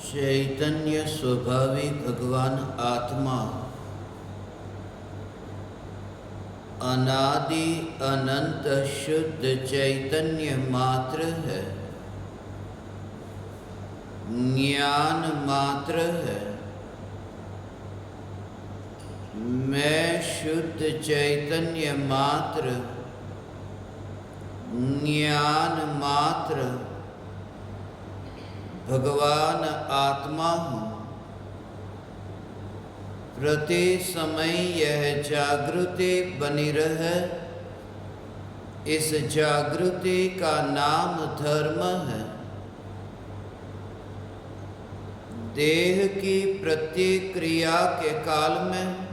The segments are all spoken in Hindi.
चैतन्य स्वभावी भगवान आत्मा अनादि अनंत शुद्ध चैतन्य मात्र है, ज्ञान मात्र है। मैं शुद्ध चैतन्य मात्र, ज्ञान मात्र भगवान आत्मा हूँ। प्रति समय यह जागृति बनी रहे, इस जागृति का नाम धर्म है। देह की प्रतिक्रिया के काल में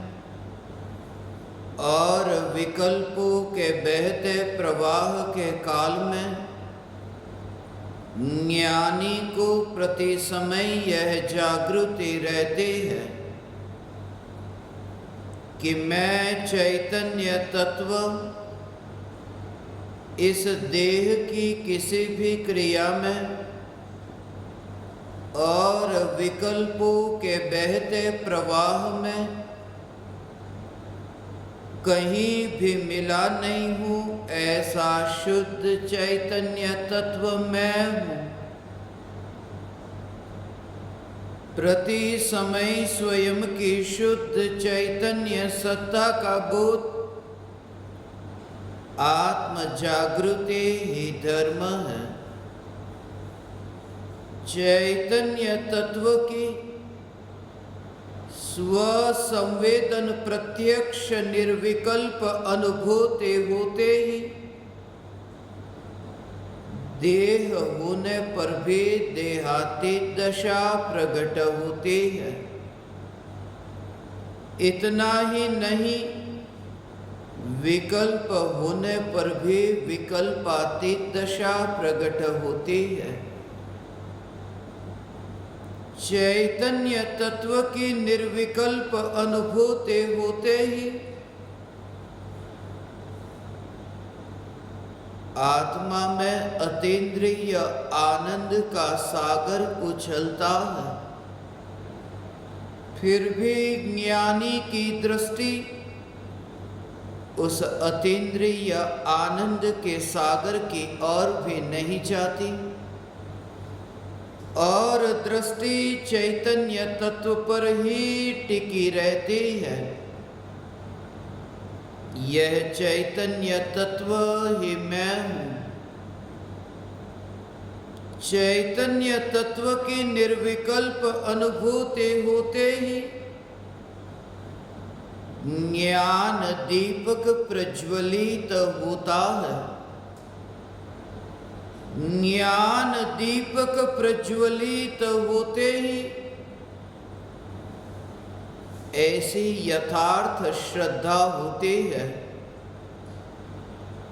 और विकल्पों के बहते प्रवाह के काल में ज्ञानी को प्रति समय यह जागृति रहती है कि मैं चैतन्य तत्व इस देह की किसी भी क्रिया में और विकल्पों के बहते प्रवाह में कहीं भी मिला नहीं हूँ। ऐसा शुद्ध चैतन्य तत्व मैं हूँ। प्रति समय स्वयं की शुद्ध चैतन्य सत्ता का बोध, आत्म जागृति ही धर्म है। चैतन्य तत्व की स्वसंवेदन प्रत्यक्ष निर्विकल्प अनुभूति होते ही देह होने पर भी देहातीत दशा प्रकट होती है। इतना ही नहीं, विकल्प होने पर भी विकल्पातीत दशा प्रकट होती है। चैतन्य तत्व की निर्विकल्प अनुभूति होते ही आत्मा में अतीन्द्रिय आनंद का सागर उछलता है। फिर भी ज्ञानी की दृष्टि उस अतीन्द्रिय आनंद के सागर की ओर भी नहीं जाती और दृष्टि चैतन्य तत्व पर ही टिकी रहती है। यह चैतन्य तत्व ही मैं हूँ। चैतन्य तत्व की निर्विकल्प अनुभूति होते ही ज्ञान दीपक प्रज्वलित होता है। ज्ञान दीपक प्रज्वलित होते ही ऐसी यथार्थ श्रद्धा होती है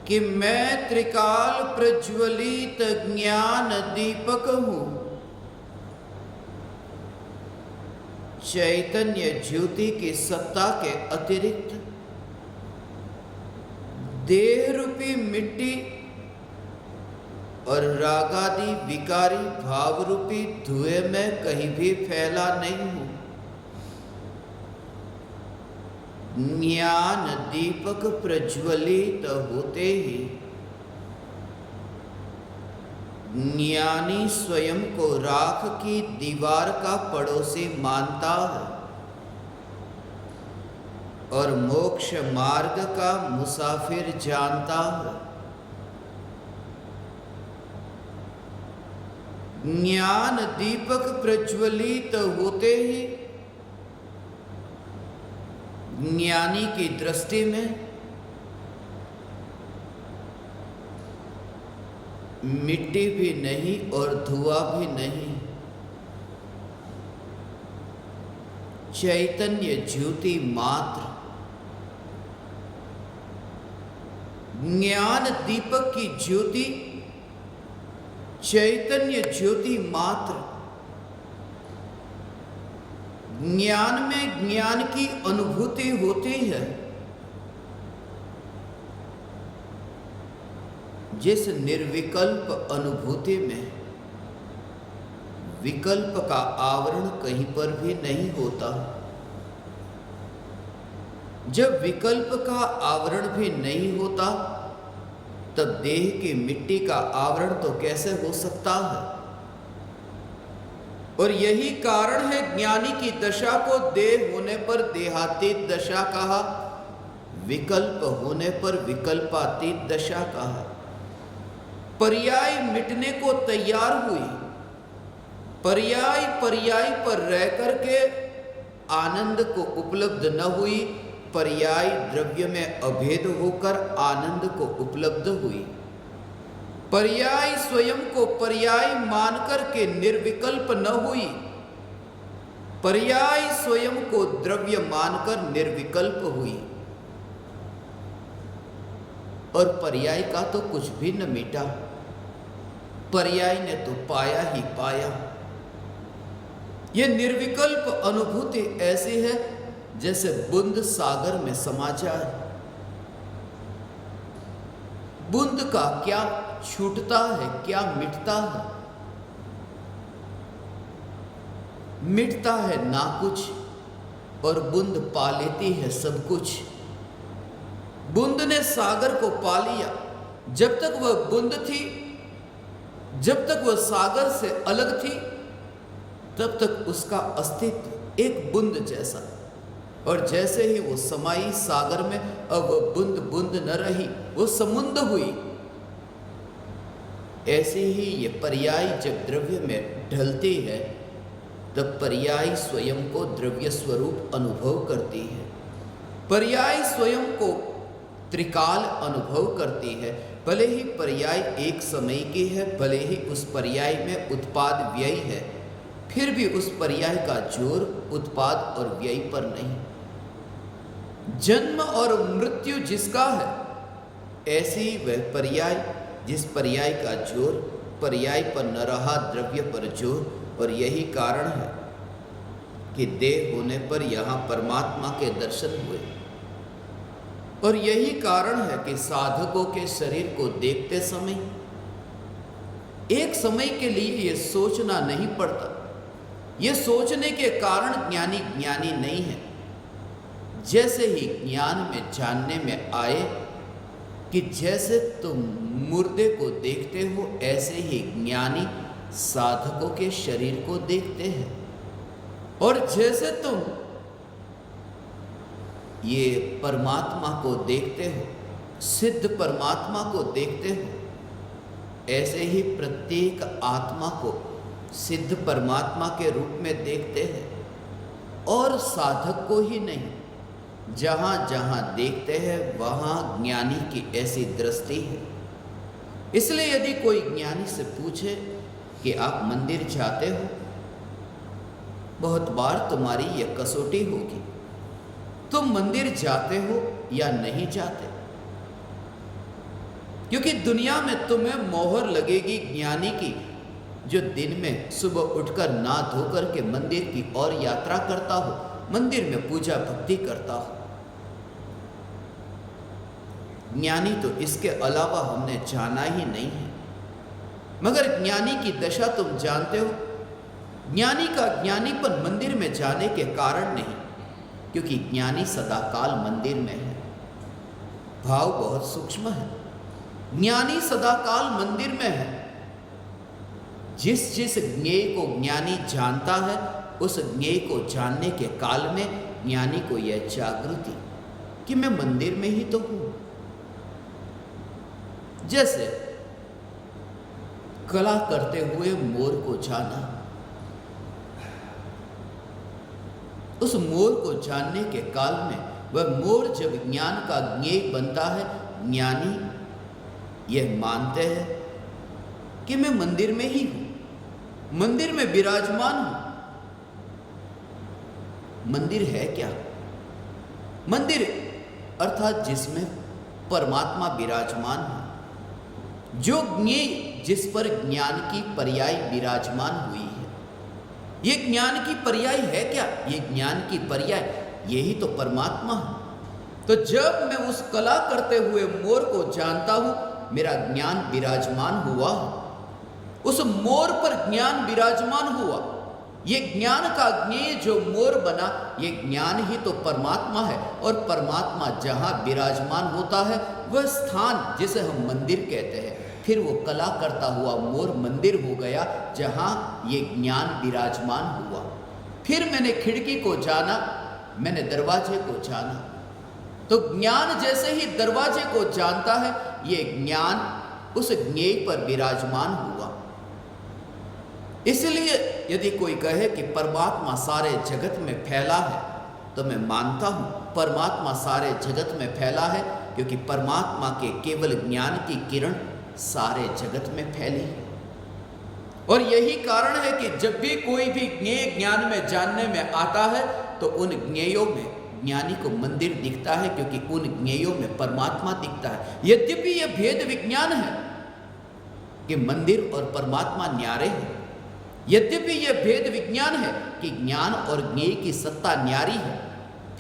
कि मैं त्रिकाल प्रज्वलित ज्ञान दीपक हूँ। चैतन्य ज्योति की सत्ता के अतिरिक्त देह रूपी मिट्टी और रागादि विकारी भाव रूपी धुएं में कहीं भी फैला नहीं हूँ। ज्ञान दीपक प्रज्वलित होते ही ज्ञानी स्वयं को राख की दीवार का पड़ोसी मानता है और मोक्ष मार्ग का मुसाफिर जानता है। ज्ञान दीपक प्रज्वलित होते ही ज्ञानी की दृष्टि में मिट्टी भी नहीं और धुआं भी नहीं, चैतन्य ज्योति मात्र। ज्ञान दीपक की ज्योति चैतन्य ज्योति मात्र। ज्ञान में ज्ञान की अनुभूति होती है। जिस निर्विकल्प अनुभूति में विकल्प का आवरण कहीं पर भी नहीं होता। जब विकल्प का आवरण भी नहीं होता तब देह की मिट्टी का आवरण तो कैसे हो सकता है। और यही कारण है ज्ञानी की दशा को देह होने पर देहातीत दशा कहा, विकल्प होने पर विकल्पातीत दशा कहा। पर्याय मिटने को तैयार हुई, पर्याय पर्याय पर रह करके आनंद को उपलब्ध न हुई, पर्याय द्रव्य में अभेद होकर आनंद को उपलब्ध हुई। पर्याय स्वयं को पर्याय मानकर के निर्विकल्प न हुई, पर्याय स्वयं को द्रव्य मानकर निर्विकल्प हुई। और पर्याय का तो कुछ भी न मिटा, पर्याय ने तो पाया ही पाया। यह निर्विकल्प अनुभूति ऐसी है जैसे बूंद सागर में समा जाए। बूंद का क्या छूटता है, क्या मिटता है? मिटता है ना कुछ और बूंद पा लेती है सब कुछ। बूंद ने सागर को पा लिया। जब तक वह बूंद थी, जब तक वह सागर से अलग थी, तब तक उसका अस्तित्व एक बूंद जैसा। और जैसे ही वो समाई सागर में, अब वह बूंद बूंद न रही, वो समुद्र हुई। ऐसे ही ये पर्याय जब द्रव्य में ढलती है तब पर्याय स्वयं को द्रव्य स्वरूप अनुभव करती है। पर्याय स्वयं को त्रिकाल अनुभव करती है। भले ही पर्याय एक समय की है, भले ही उस पर्याय में उत्पाद व्यय है, फिर भी उस पर्याय का जोर उत्पाद और व्यय पर नहीं। जन्म और मृत्यु जिसका है, ऐसी वह पर्याय जिस पर्याय का जोर पर्याय पर न रहा, द्रव्य पर जोर। और यही कारण है कि देह होने पर यहाँ परमात्मा के दर्शन हुए। और यही कारण है कि साधकों के शरीर को देखते समय एक समय के लिए ये सोचना नहीं पड़ता। ये सोचने के कारण ज्ञानी ज्ञानी नहीं है। जैसे ही ज्ञान में जानने में आए कि जैसे तुम मुर्दे को देखते हो, ऐसे ही ज्ञानी साधकों के शरीर को देखते हैं। और जैसे तुम ये परमात्मा को देखते हो, सिद्ध परमात्मा को देखते हो, ऐसे ही प्रत्येक आत्मा को सिद्ध परमात्मा के रूप में देखते हैं। और साधक को ही नहीं, जहाँ जहाँ देखते हैं वहाँ ज्ञानी की ऐसी दृष्टि है। इसलिए यदि कोई ज्ञानी से पूछे कि आप मंदिर जाते हो, बहुत बार तुम्हारी यह कसौटी होगी, तुम मंदिर जाते हो या नहीं जाते। क्योंकि दुनिया में तुम्हें मोहर लगेगी ज्ञानी की, जो दिन में सुबह उठकर नहा धोकर के मंदिर की ओर यात्रा करता हो, मंदिर में पूजा भक्ति करता हो। ज्ञानी तो इसके अलावा हमने जाना ही नहीं है। मगर ज्ञानी की दशा तुम जानते हो। ज्ञानी का ज्ञानीपन मंदिर में जाने के कारण नहीं, क्योंकि ज्ञानी सदाकाल मंदिर में है। भाव बहुत सूक्ष्म है। ज्ञानी सदाकाल मंदिर में है। जिस जिस ज्ञेय को ज्ञानी जानता है, उस ज्ञेय को जानने के काल में ज्ञानी को यह जागृति कि मैं मंदिर में ही तो हूं। जैसे कला करते हुए मोर को जाना, उस मोर को जानने के काल में वह मोर जब ज्ञान का ज्ञेय बनता है, ज्ञानी यह मानते हैं कि मैं मंदिर में ही हूं, मंदिर में विराजमान हूं। मंदिर है क्या? मंदिर अर्थात जिसमें परमात्मा विराजमान है, जो ज्ञेय जिस पर ज्ञान की पर्याय विराजमान हुई है। ये ज्ञान की पर्याय है क्या? ये ज्ञान की पर्याय यही तो परमात्मा है। तो जब मैं उस कला करते हुए मोर को जानता हूं, मेरा ज्ञान विराजमान हुआ, उस मोर पर ज्ञान विराजमान हुआ। ये ज्ञान का ज्ञेय जो मोर बना, ये ज्ञान ही तो परमात्मा है। और परमात्मा जहाँ विराजमान होता है वह स्थान जिसे हम मंदिर कहते हैं, फिर वो कला करता हुआ मोर मंदिर हो गया जहाँ ये ज्ञान विराजमान हुआ। फिर मैंने खिड़की को जाना, मैंने दरवाजे को जाना, तो ज्ञान जैसे ही दरवाजे को जानता है, ये ज्ञान उस ज्ञेय पर विराजमान हुआ। इसलिए यदि कोई कहे कि परमात्मा सारे जगत में फैला है, तो मैं मानता हूं परमात्मा सारे जगत में फैला है, क्योंकि परमात्मा के केवल ज्ञान की किरण सारे जगत में फैली है। और यही कारण है कि जब भी कोई भी ज्ञेय ज्ञान में जानने में आता है, तो उन ज्ञेयों में ज्ञानी को मंदिर दिखता है, क्योंकि उन ज्ञेयों में परमात्मा दिखता है। यद्यपि यह भेद विज्ञान है कि मंदिर और परमात्मा न्यारे हैं, यद्यपि यह भेद विज्ञान है कि ज्ञान और ज्ञेय की सत्ता न्यारी है,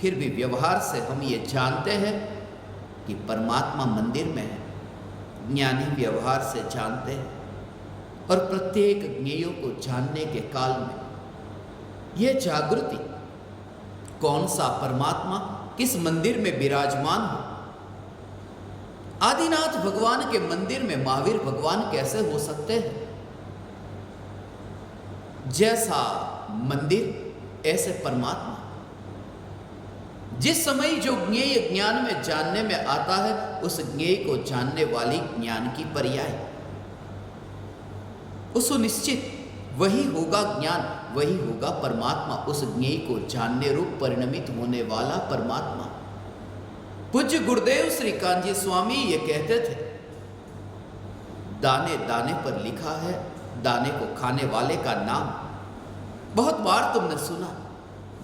फिर भी व्यवहार से हम ये जानते हैं कि परमात्मा मंदिर में है। ज्ञानी व्यवहार से जानते हैं, और प्रत्येक ज्ञेयों को जानने के काल में यह जागृति, कौन सा परमात्मा किस मंदिर में विराजमान हो। आदिनाथ भगवान के मंदिर में महावीर भगवान कैसे हो सकते हैं? जैसा मंदिर ऐसे परमात्मा। जिस समय जो ज्ञेय ज्ञान में जानने में आता है, उस ज्ञेय को जानने वाली ज्ञान की पर्याय, उस सुनिश्चित वही होगा ज्ञान, वही होगा परमात्मा, उस ज्ञेय को जानने रूप परिणमित होने वाला परमात्मा। पूज्य गुरुदेव श्री कान्जी स्वामी ये कहते थे, दाने दाने पर लिखा है दाने को खाने वाले का नाम। बहुत बार तुमने सुना,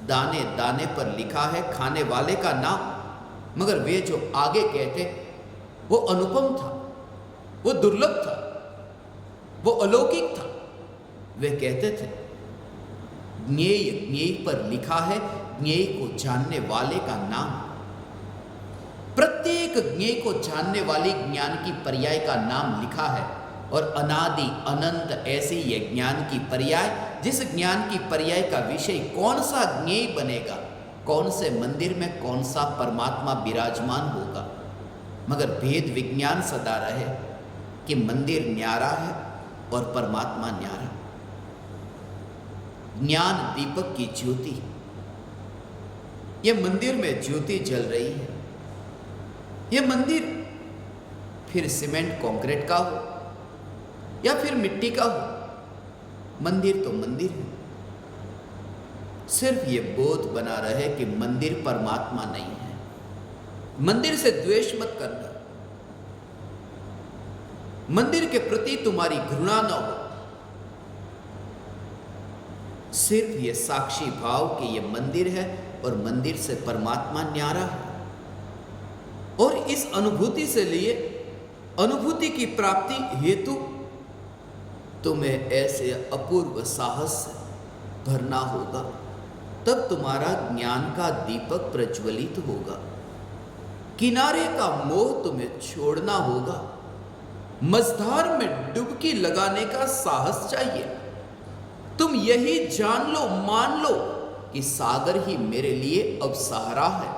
दाने दाने पर लिखा है खाने वाले का नाम, मगर वे जो आगे कहते वो अनुपम था, वो दुर्लभ था, वो अलौकिक था। वे कहते थे ज्ञेय ज्ञेय पर लिखा है ज्ञेय को जानने वाले का नाम। प्रत्येक ज्ञेय को जानने वाली ज्ञान की पर्याय का नाम लिखा है, और अनादि अनंत ऐसी ये ज्ञान की पर्याय, जिस ज्ञान की पर्याय का विषय कौन सा ज्ञेय बनेगा, कौन से मंदिर में कौन सा परमात्मा विराजमान होगा। मगर भेद विज्ञान सदा रहे कि मंदिर न्यारा है और परमात्मा न्यारा। ज्ञान दीपक की ज्योति, ये मंदिर में ज्योति जल रही है। ये मंदिर फिर सीमेंट कंक्रीट का हो या फिर मिट्टी का हो, मंदिर तो मंदिर है। सिर्फ ये बोध बना रहे कि मंदिर परमात्मा नहीं है। मंदिर से द्वेष मत करना, मंदिर के प्रति तुम्हारी घृणा न हो। सिर्फ ये साक्षी भाव कि ये मंदिर है और मंदिर से परमात्मा न्यारा है, और इस अनुभूति से लिए अनुभूति की प्राप्ति हेतु तुम्हें ऐसे अपूर्व साहस से भरना होगा, तब तुम्हारा ज्ञान का दीपक प्रज्वलित होगा। किनारे का मोह तुम्हें छोड़ना होगा। मझधार में डुबकी लगाने का साहस चाहिए। तुम यही जान लो, मान लो कि सागर ही मेरे लिए अब सहारा है।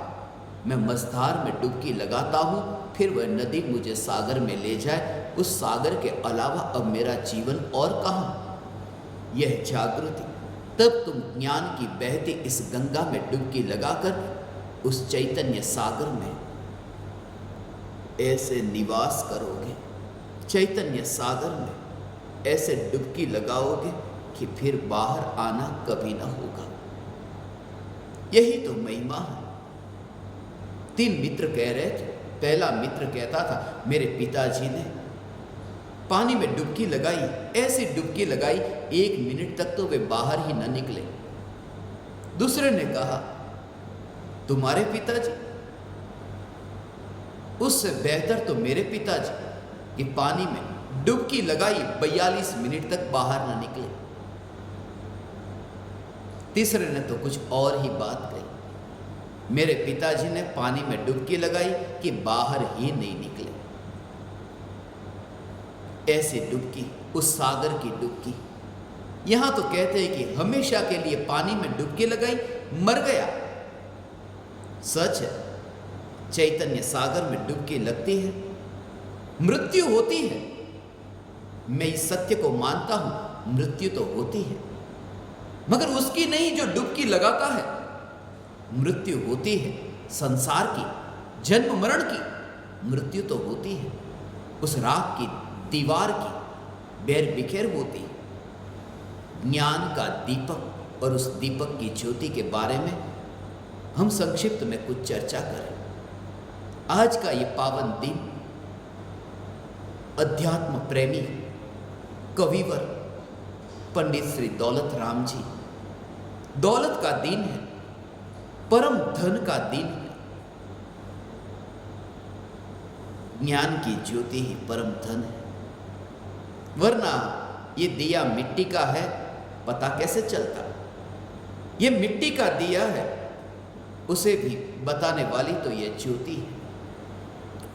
मैं मझधार में डुबकी लगाता हूं, फिर वह नदी मुझे सागर में ले जाए। उस सागर के अलावा अब मेरा जीवन और कहां। यह जागृति, तब तुम ज्ञान की बहती इस गंगा में डुबकी लगाकर उस चैतन्य सागर में ऐसे निवास करोगे, चैतन्य सागर में ऐसे डुबकी लगाओगे कि फिर बाहर आना कभी ना होगा। यही तो महिमा है। 3 मित्र कह रहे थे। पहला मित्र कहता था, मेरे पिताजी ने पानी में डुबकी लगाई, ऐसी डुबकी लगाई 1 मिनट तक तो वे बाहर ही न निकले। दूसरे ने कहा, तुम्हारे पिताजी? उससे बेहतर तो मेरे पिताजी कि पानी में डुबकी लगाई 42 मिनट तक बाहर न निकले। तीसरे ने तो कुछ और ही बात कही, मेरे पिताजी ने पानी में डुबकी लगाई कि बाहर ही नहीं निकले। ऐसी डुबकी उस सागर की डुबकी। यहां तो कहते हैं कि हमेशा के लिए पानी में डुबकी लगाई, मर गया। सच है, चैतन्य सागर में डुबकी लगती है, मृत्यु होती है। मैं इस सत्य को मानता हूं, मृत्यु तो होती है, मगर उसकी नहीं जो डुबकी लगाता है। मृत्यु होती है संसार की, जन्म मरण की मृत्यु तो होती है, उस राख की दीवार की बैर बिखेर होती है। ज्ञान का दीपक और उस दीपक की ज्योति के बारे में हम संक्षिप्त में कुछ चर्चा करें। आज का ये पावन दिन अध्यात्म प्रेमी कविवर पंडित श्री दौलत राम जी, दौलत का दिन है, परम धन का दिन है। ज्ञान की ज्योति ही परम धन है, वरना ये दिया मिट्टी का है, पता कैसे चलता? ये मिट्टी का दिया है, उसे भी बताने वाली तो ये ज्योति है।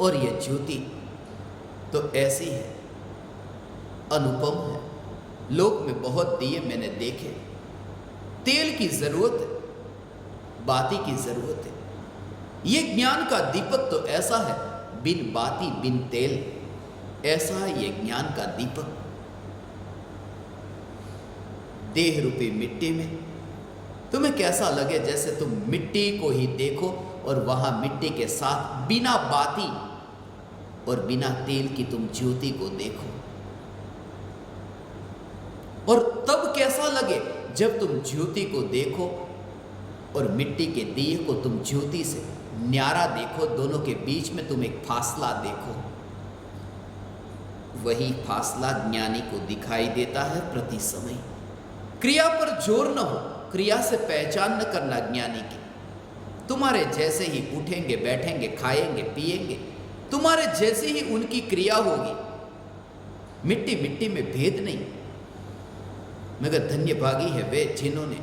और ये ज्योति तो ऐसी है, अनुपम है। लोक में बहुत दिए मैंने देखे, तेल की जरूरत है, बाती की जरूरत है। ये ज्ञान का दीपक तो ऐसा है, बिन बाती बिन तेल, ऐसा है ये ज्ञान का दीपक। देह रूपी मिट्टी में तुम्हें कैसा लगे जैसे तुम मिट्टी को ही देखो और वहां मिट्टी के साथ बिना बाती और बिना तेल की तुम ज्योति को देखो। और तब कैसा लगे जब तुम ज्योति को देखो और मिट्टी के दिए को तुम ज्योति से न्यारा देखो, दोनों के बीच में तुम एक फासला देखो। वही फासला ज्ञानी को दिखाई देता है प्रति समय। क्रिया पर जोर न हो, क्रिया से पहचान न करना ज्ञानी की। तुम्हारे जैसे ही उठेंगे, बैठेंगे, खाएंगे, पिएंगे, तुम्हारे जैसे ही उनकी क्रिया होगी। मिट्टी मिट्टी में भेद नहीं, मगर धन्य भागी है वे जिन्होंने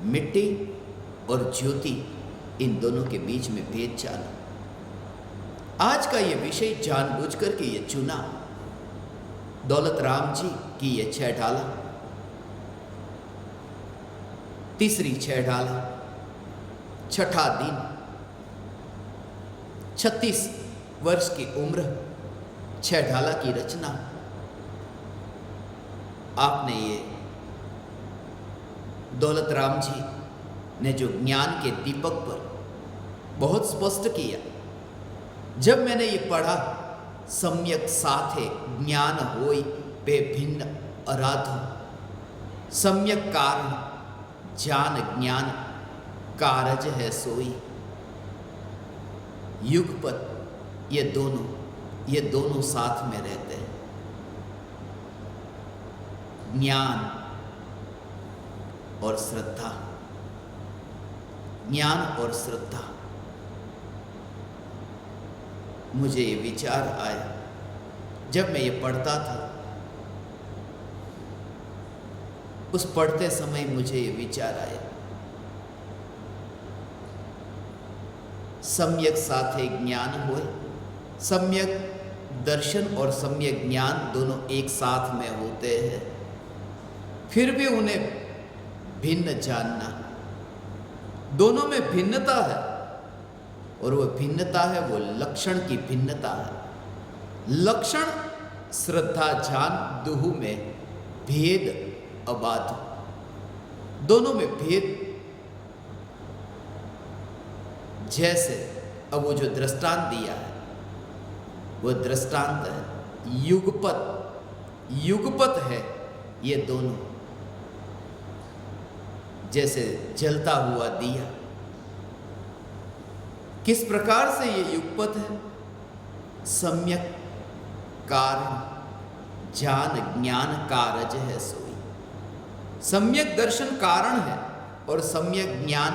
मिट्टी और ज्योति इन दोनों के बीच में भेद जाना। आज का ये विषय जानबूझकर के ये चुना, दौलत राम जी की ये 6 ढाला, तीसरी 6 ढाला, छठा दिन, 36 वर्ष की उम्र, 6 ढाला की रचना। आपने ये दौलत राम जी ने जो ज्ञान के दीपक पर बहुत स्पष्ट किया। जब मैंने ये पढ़ा, सम्यक साथे ज्ञान होई बेभिन्न अराधो, सम्यक कारण जान ज्ञान कारज है सोई। युगपत ये दोनों साथ में रहते हैं। ज्ञान और श्रद्धा, ज्ञान और श्रद्धा। मुझे ये विचार आया जब मैं ये पढ़ता था। उस पढ़ते समय मुझे ये विचार आया, सम्यक साथे ज्ञान होए। सम्यक दर्शन और सम्यक ज्ञान दोनों एक साथ में होते हैं, फिर भी उन्हें भिन्न जानना। दोनों में भिन्नता है, और वो भिन्नता है, वो लक्षण की भिन्नता है। लक्षण श्रद्धा जान दुहु में भेद अबाध, दोनों में भेद। जैसे अब वो जो दृष्टांत दिया है, वो दृष्टांत है युगपत। युगपत है ये दोनों, जैसे जलता हुआ दिया। किस प्रकार से ये युगपत है? सम्यक कारण जान ज्ञान कारज है सोई। सम्यक दर्शन कारण है और सम्यक ज्ञान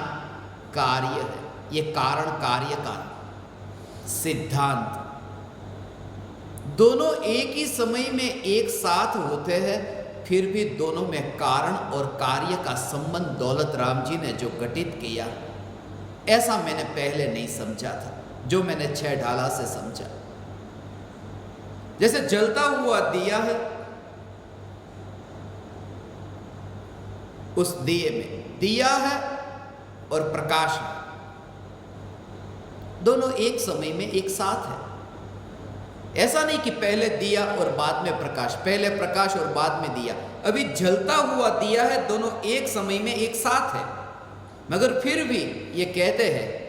कार्य है। ये कारण कार्य का सिद्धांत, दोनों एक ही समय में एक साथ होते हैं, फिर भी दोनों में कारण और कार्य का संबंध दौलत राम जी ने जो घटित किया, ऐसा मैंने पहले नहीं समझा था, जो मैंने 6 ढाला से समझा। जैसे जलता हुआ दिया है, उस दिए में दिया है और प्रकाश है, दोनों एक समय में एक साथ है। ऐसा नहीं कि पहले दिया और बाद में प्रकाश, पहले प्रकाश और बाद में दिया। अभी जलता हुआ दिया है, दोनों एक समय में एक साथ है। मगर फिर भी ये कहते हैं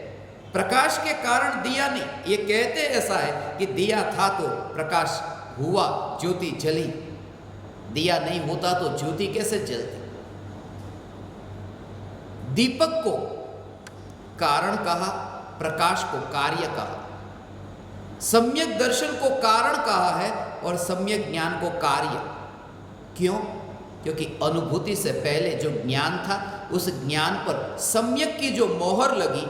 प्रकाश के कारण दिया नहीं, ये कहते ऐसा है कि दिया था तो प्रकाश हुआ, ज्योति जली। दिया नहीं होता तो ज्योति कैसे जलती। दीपक को कारण कहा, प्रकाश को कार्य कहा, सम्यक दर्शन को कारण कहा है और सम्यक ज्ञान को कार्य। क्यों? क्योंकि अनुभूति से पहले जो ज्ञान था, उस ज्ञान पर सम्यक की जो मोहर लगी,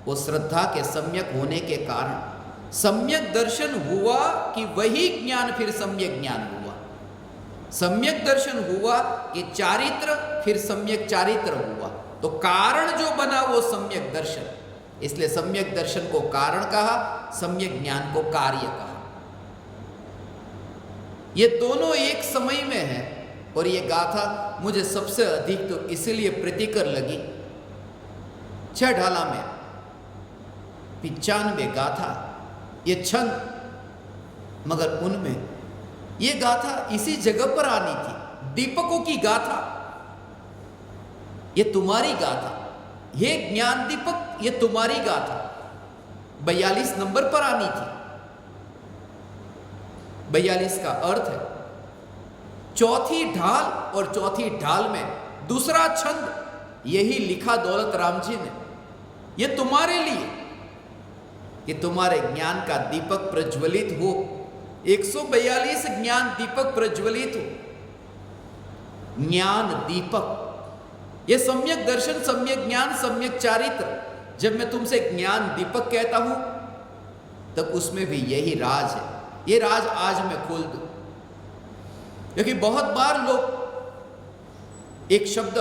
वो श्रद्धा के सम्यक होने के कारण सम्यक दर्शन हुआ कि वही ज्ञान फिर सम्यक ज्ञान हुआ। सम्यक दर्शन हुआ कि चारित्र फिर सम्यक चारित्र हुआ, तो कारण जो बना वो सम्यक दर्शन। इसलिए सम्यक दर्शन को कारण कहा, सम्यक ज्ञान को कार्य कहा। ये दोनों एक समय में है। और ये गाथा मुझे सबसे अधिक तो इसलिए प्रीतिकर लगी। 6 ढाला में 95 गाथा, ये छंद, मगर उनमें ये गाथा इसी जगह पर आनी थी। दीपकों की गाथा, ये तुम्हारी गाथा, ये ज्ञान दीपक, ये तुम्हारी गाथा 42 नंबर पर आनी थी। 42 का अर्थ है चौथी ढाल, और चौथी ढाल में दूसरा छंद यही लिखा दौलत राम जी ने, ये तुम्हारे लिए कि तुम्हारे ज्ञान का दीपक प्रज्वलित हो। 142 ज्ञान दीपक प्रज्वलित हो। ज्ञान दीपक, ये सम्यक दर्शन, सम्यक ज्ञान, सम्यक चारित्र। जब मैं तुमसे ज्ञान दीपक कहता हूं तब उसमें भी यही राज है। ये राज आज मैं खोल दूं, क्योंकि बहुत बार लोग एक शब्द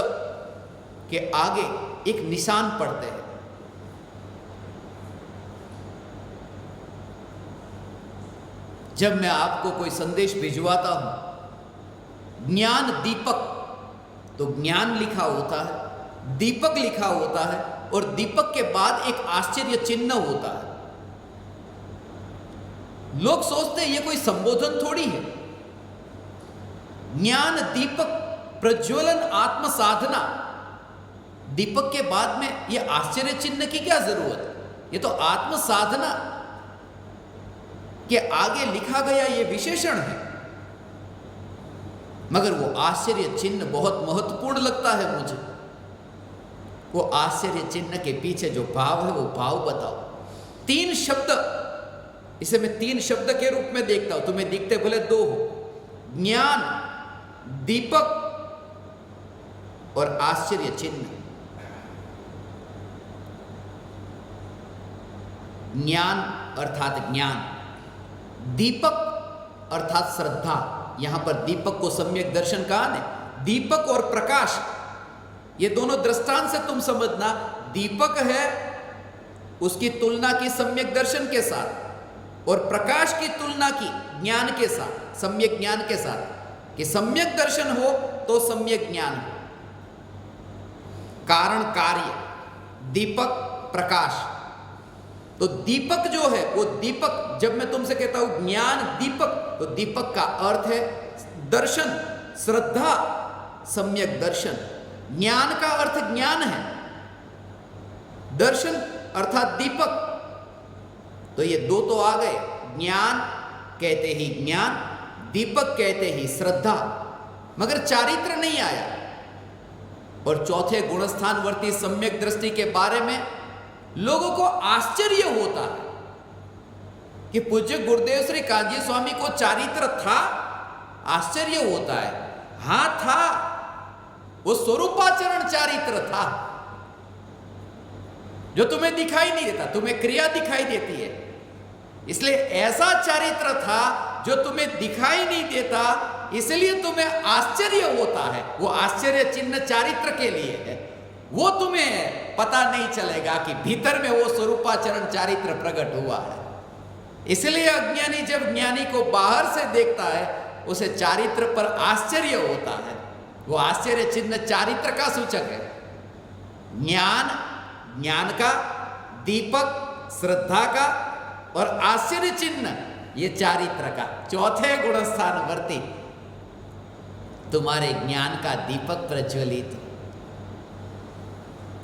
के आगे एक निशान पढ़ते हैं। जब मैं आपको कोई संदेश भिजवाता हूं ज्ञान दीपक, तो ज्ञान लिखा होता है, दीपक लिखा होता है, और दीपक के बाद एक आश्चर्य चिन्ह होता है। लोग सोचते हैं ये कोई संबोधन थोड़ी है। ज्ञान दीपक प्रज्वलन आत्म साधना, दीपक के बाद में ये आश्चर्य चिन्ह की क्या जरूरत है? ये तो आत्म साधना के आगे लिखा गया ये विशेषण है। मगर वो आश्चर्य चिन्ह बहुत महत्वपूर्ण लगता है मुझे। वो आश्चर्य चिन्ह के पीछे जो भाव है वो भाव बताओ। 3 शब्द, इसे मैं 3 शब्द के रूप में देखता हूं, तुम्हें दिखते भले 2 हो। ज्ञान दीपक और आश्चर्य चिन्ह। ज्ञान अर्थात ज्ञान, दीपक अर्थात श्रद्धा। यहां पर दीपक को सम्यक दर्शन कहा ने। दीपक और प्रकाश, ये दोनों दृष्टांत से तुम समझना। दीपक है, उसकी तुलना की सम्यक दर्शन के साथ, और प्रकाश की तुलना की ज्ञान के साथ, सम्यक ज्ञान के साथ, कि सम्यक दर्शन हो तो सम्यक ज्ञान हो। कारण कार्य, दीपक प्रकाश। तो दीपक जो है वो दीपक, जब मैं तुमसे कहता हूं ज्ञान दीपक, तो दीपक का अर्थ है दर्शन, श्रद्धा, सम्यक दर्शन। ज्ञान का अर्थ ज्ञान है, दर्शन अर्थात दीपक। तो ये 2 तो आ गए। ज्ञान कहते ही ज्ञान, दीपक कहते ही श्रद्धा, मगर चारित्र नहीं आया। और चौथे गुणस्थानवर्ती सम्यक दृष्टि के बारे में लोगों को आश्चर्य होता है कि पूज्य गुरुदेव श्री कांजी स्वामी को चारित्र था। आश्चर्य होता है, हां था, वो स्वरूपाचरण चारित्र था, जो तुम्हें दिखाई नहीं देता, तुम्हें क्रिया दिखाई देती है। इसलिए ऐसा चारित्र था जो तुम्हें दिखाई नहीं देता, इसलिए तुम्हें आश्चर्य होता है। वो आश्चर्य चिन्ह चारित्र के लिए है। वो तुम्हें पता नहीं चलेगा कि भीतर में वो स्वरूपाचरण चारित्र प्रकट हुआ है। इसलिए अज्ञानी जब ज्ञानी को बाहर से देखता है, उसे चारित्र पर आश्चर्य होता है। वो आश्चर्य चिन्ह चारित्र का सूचक है। ज्ञान, ज्ञान का, दीपक श्रद्धा का और आश्चर्य चिन्ह ये चारित्र का। चौथे गुण स्थान वर्ती तुम्हारे ज्ञान का दीपक प्रज्वलित।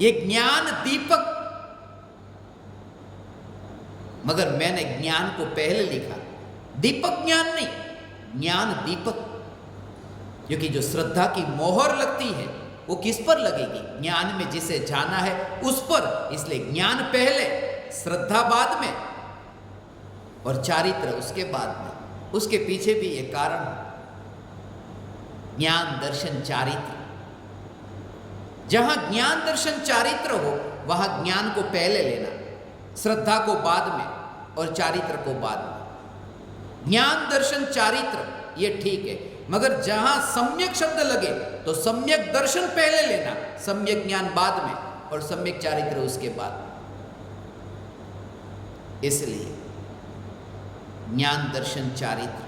ये ज्ञान दीपक, मगर मैंने ज्ञान को पहले लिखा, दीपक ज्ञान नहीं, ज्ञान दीपक। क्योंकि जो श्रद्धा की मोहर लगती है वो किस पर लगेगी? ज्ञान में जिसे जाना है उस पर। इसलिए ज्ञान पहले, श्रद्धा बाद में और चारित्र उसके बाद में। उसके पीछे भी ये कारण, ज्ञान दर्शन चारित्र। जहां ज्ञान दर्शन चारित्र हो वहां ज्ञान को पहले लेना, श्रद्धा को बाद में और चारित्र को बाद में। ज्ञान दर्शन चारित्र ये ठीक है, मगर जहां सम्यक शब्द लगे तो सम्यक दर्शन पहले लेना, सम्यक ज्ञान बाद में और सम्यक चारित्र उसके बाद। इसलिए ज्ञान दर्शन चारित्र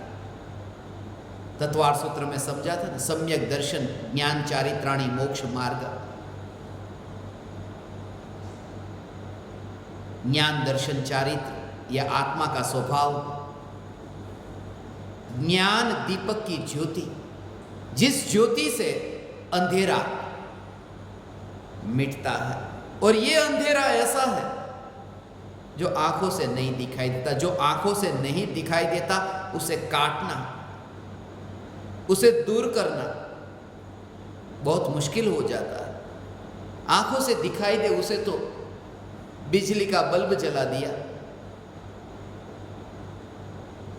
तत्वार्थ सूत्र में समझा था ना, सम्यक दर्शन ज्ञान चारित्राणि मोक्ष मार्ग। ज्ञान दर्शन चारित्र यह आत्मा का स्वभाव। ज्ञान दीपक की ज्योति, जिस ज्योति से अंधेरा मिटता है। और ये अंधेरा ऐसा है जो आंखों से नहीं दिखाई देता। जो आंखों से नहीं दिखाई देता उसे काटना, उसे दूर करना बहुत मुश्किल हो जाता है। आंखों से दिखाई दे उसे तो बिजली का बल्ब जला दिया,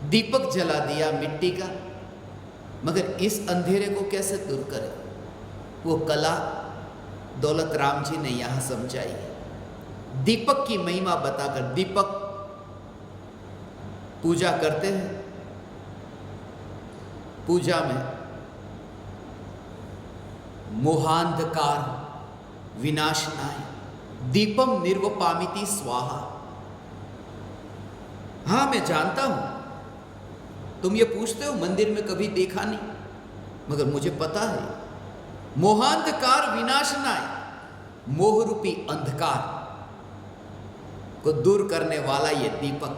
दीपक जला दिया मिट्टी का, मगर इस अंधेरे को कैसे दूर करें? वो कला दौलत राम जी ने यहां समझाई है। दीपक की महिमा बताकर, दीपक पूजा करते हैं, पूजा में मोहांधकार विनाशनाय दीपम निर्वपामिति स्वाहा। हां मैं जानता हूं तुम ये पूछते हो मंदिर में कभी देखा नहीं, मगर मुझे पता है मोहांधकार विनाशनाय, मोह रूपी अंधकार को दूर करने वाला ये दीपक।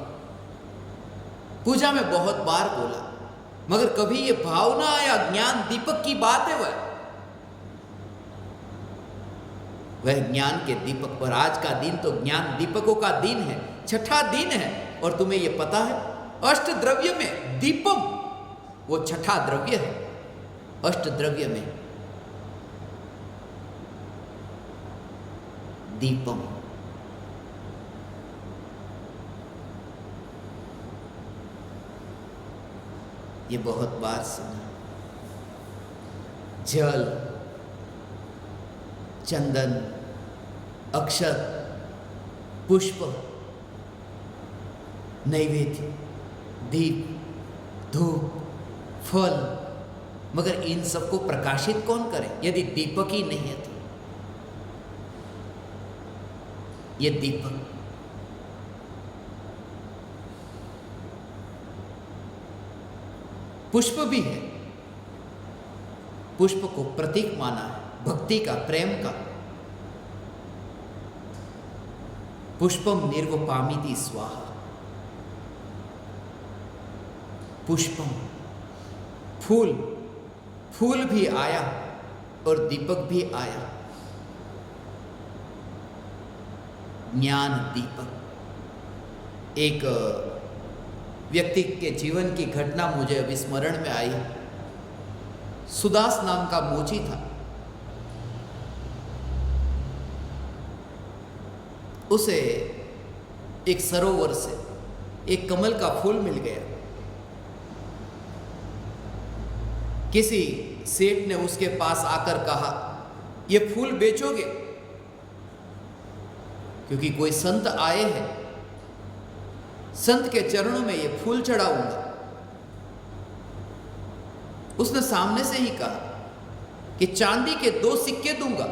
पूजा में बहुत बार बोला, मगर कभी ये भाव ना आया ज्ञान दीपक की बात है। वह ज्ञान के दीपक पर आज का दिन तो ज्ञान दीपकों का दिन है, छठा दिन है। और तुम्हें यह पता है अष्ट द्रव्य में दीपम वो छठा द्रव्य है। अष्ट द्रव्य में दीपम। ये बहुत बार सुना। जल, चंदन, अक्षत, पुष्प, नैवेद्य, दीप, धूप, फल, मगर इन सबको प्रकाशित कौन करे यदि दीपक ही नहीं है? तो ये दीपक पुष्प भी है, पुष्प को प्रतीक माना है भक्ति का, प्रेम का। पुष्पम निर्वपामिति स्वाहा। पुष्पम फूल, फूल भी आया और दीपक भी आया। ज्ञान दीपक। एक व्यक्ति के जीवन की घटना मुझे अभी स्मरण में आई। सुदास नाम का मोची था। उसे एक सरोवर से एक कमल का फूल मिल गया। किसी सेठ ने उसके पास आकर कहा, ये फूल बेचोगे? क्योंकि कोई संत आए हैं, संत के चरणों में ये फूल चढ़ाऊंगा। उसने सामने से ही कहा कि चांदी के 2 सिक्के दूंगा।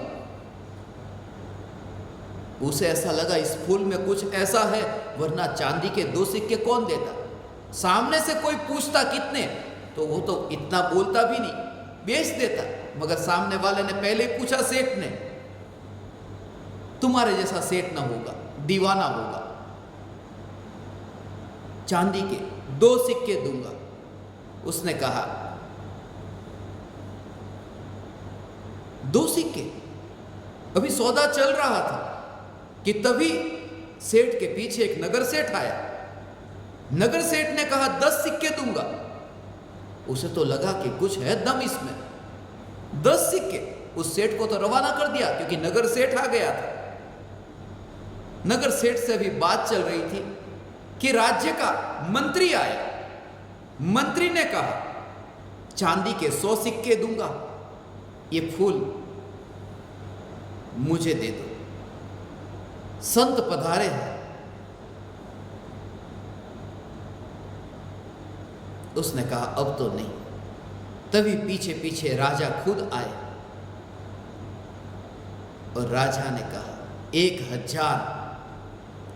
उसे ऐसा लगा इस फूल में कुछ ऐसा है, वरना चांदी के 2 सिक्के कौन देता। सामने से कोई पूछता कितने, तो वो तो इतना बोलता भी नहीं, बेच देता। मगर सामने वाले ने पहले पूछा सेठ ने, तुम्हारे जैसा सेठ ना होगा, दीवाना होगा, चांदी के 2 सिक्के दूंगा। उसने कहा 2 सिक्के? अभी सौदा चल रहा था कि तभी सेठ के पीछे एक नगर सेठ आया। नगर सेठ ने कहा 10 सिक्के दूंगा। उसे तो लगा कि कुछ है दम इसमें। 10 सिक्के। उस सेठ को तो रवाना कर दिया क्योंकि नगर सेठ आ गया था। नगर सेठ से भी बात चल रही थी कि राज्य का मंत्री आया। मंत्री ने कहा चांदी के 100 सिक्के दूंगा, ये फूल मुझे दे दो। संत पधारे हैं। उसने कहा अब तो नहीं। तभी पीछे पीछे राजा खुद आए और राजा ने कहा 1000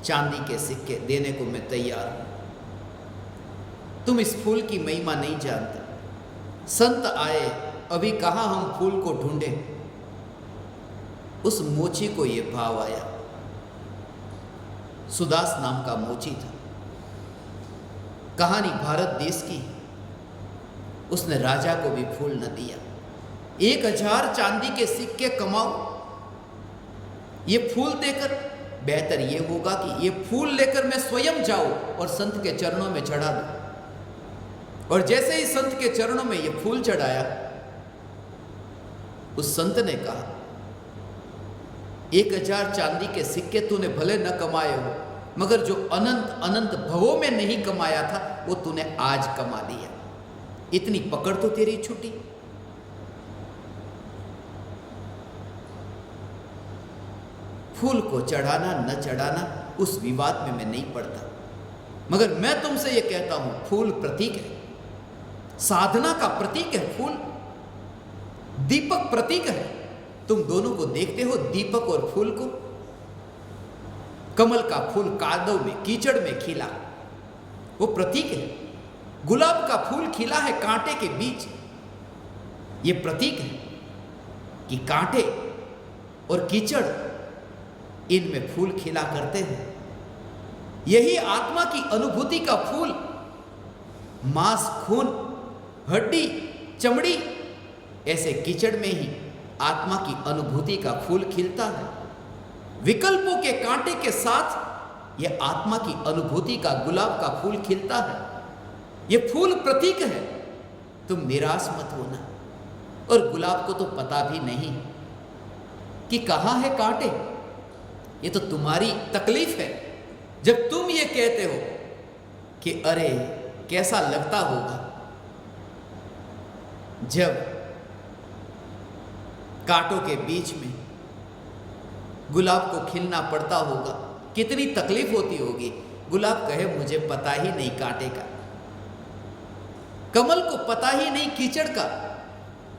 चांदी के सिक्के देने को मैं तैयार हूं। तुम इस फूल की महिमा नहीं जानते। संत आए, अभी कहां हम फूल को ढूंढे। उस मोची को यह भाव आया। सुदास नाम का मोची था। कहानी भारत देश की। उसने राजा को भी फूल न दिया। 1000 चांदी के सिक्के कमाओ, ये फूल देकर बेहतर ये होगा कि ये फूल लेकर मैं स्वयं जाऊं और संत के चरणों में चढ़ा दूं। और जैसे ही संत के चरणों में ये फूल चढ़ाया, उस संत ने कहा 1000 चांदी के सिक्के तूने भले न कमाए हो, मगर जो अनंत अनंत भवों में नहीं कमाया था वो तूने आज कमा लिया। इतनी पकड़ तो तेरी छुटी। फूल को चढ़ाना न चढ़ाना उस विवाद में मैं नहीं पड़ता, मगर मैं तुमसे यह कहता हूं फूल प्रतीक है, साधना का प्रतीक है। फूल दीपक प्रतीक है। तुम दोनों को देखते हो, दीपक और फूल को। कमल का फूल कादव में, कीचड़ में खिला, वो प्रतीक है। गुलाब का फूल खिला है कांटे के बीच, ये प्रतीक है कि कांटे और कीचड़ इनमें फूल खिला करते हैं। यही आत्मा की अनुभूति का फूल। मांस, खून, हड्डी, चमड़ी, ऐसे कीचड़ में ही आत्मा की अनुभूति का फूल खिलता है। विकल्पों के कांटे के साथ यह आत्मा की अनुभूति का गुलाब का फूल खिलता है। यह फूल प्रतीक है। तुम निराश मत होना। और गुलाब को तो पता भी नहीं कि कहां है कांटे। ये तो तुम्हारी तकलीफ है जब तुम ये कहते हो कि अरे कैसा लगता होगा जब कांटों के बीच में गुलाब को खिलना पड़ता होगा, कितनी तकलीफ होती होगी। गुलाब कहे मुझे पता ही नहीं कांटे का, कमल को पता ही नहीं कीचड़ का।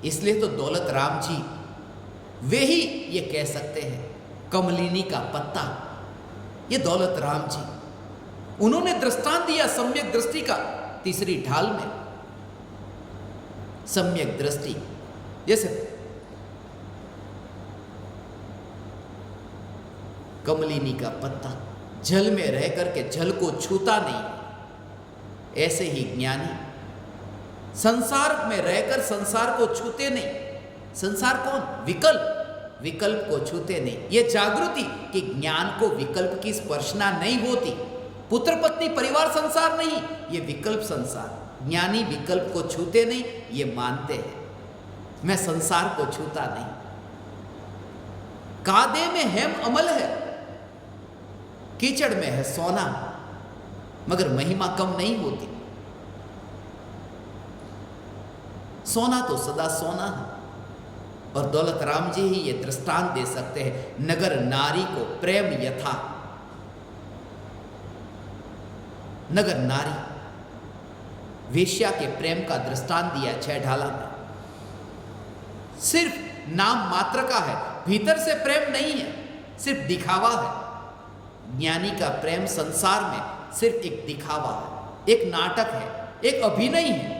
इसलिए तो दौलत राम जी वे ही ये कह सकते हैं कमलिनी का पत्ता। ये दौलत राम जी, उन्होंने दृष्टांत दिया सम्यक दृष्टि का 3री ढाल में। सम्यक दृष्टि जैसे कमलिनी का पत्ता जल में रह करके जल को छूता नहीं, ऐसे ही ज्ञानी संसार में रहकर संसार को छूते नहीं। संसार कौन? विकल्प। विकल्प को छूते नहीं। यह जागृति कि ज्ञान को विकल्प की स्पर्शना नहीं होती। पुत्र पत्नी परिवार संसार नहीं, ये विकल्प संसार। ज्ञानी विकल्प को छूते नहीं, ये मानते हैं मैं संसार को छूता नहीं। कादे में हेम अमल है, कीचड़ में है सोना, मगर महिमा कम नहीं होती। सोना तो सदा सोना है। और दौलत राम जी ही ये दृष्टांत दे सकते हैं। नगर नारी को प्रेम यथा, नगर नारी वेश्या के प्रेम का दृष्टांत दिया 6 ढाला में। सिर्फ नाम मात्र का है, भीतर से प्रेम नहीं है, सिर्फ दिखावा है। ज्ञानी का प्रेम संसार में सिर्फ एक दिखावा है, एक नाटक है, एक अभिनय है।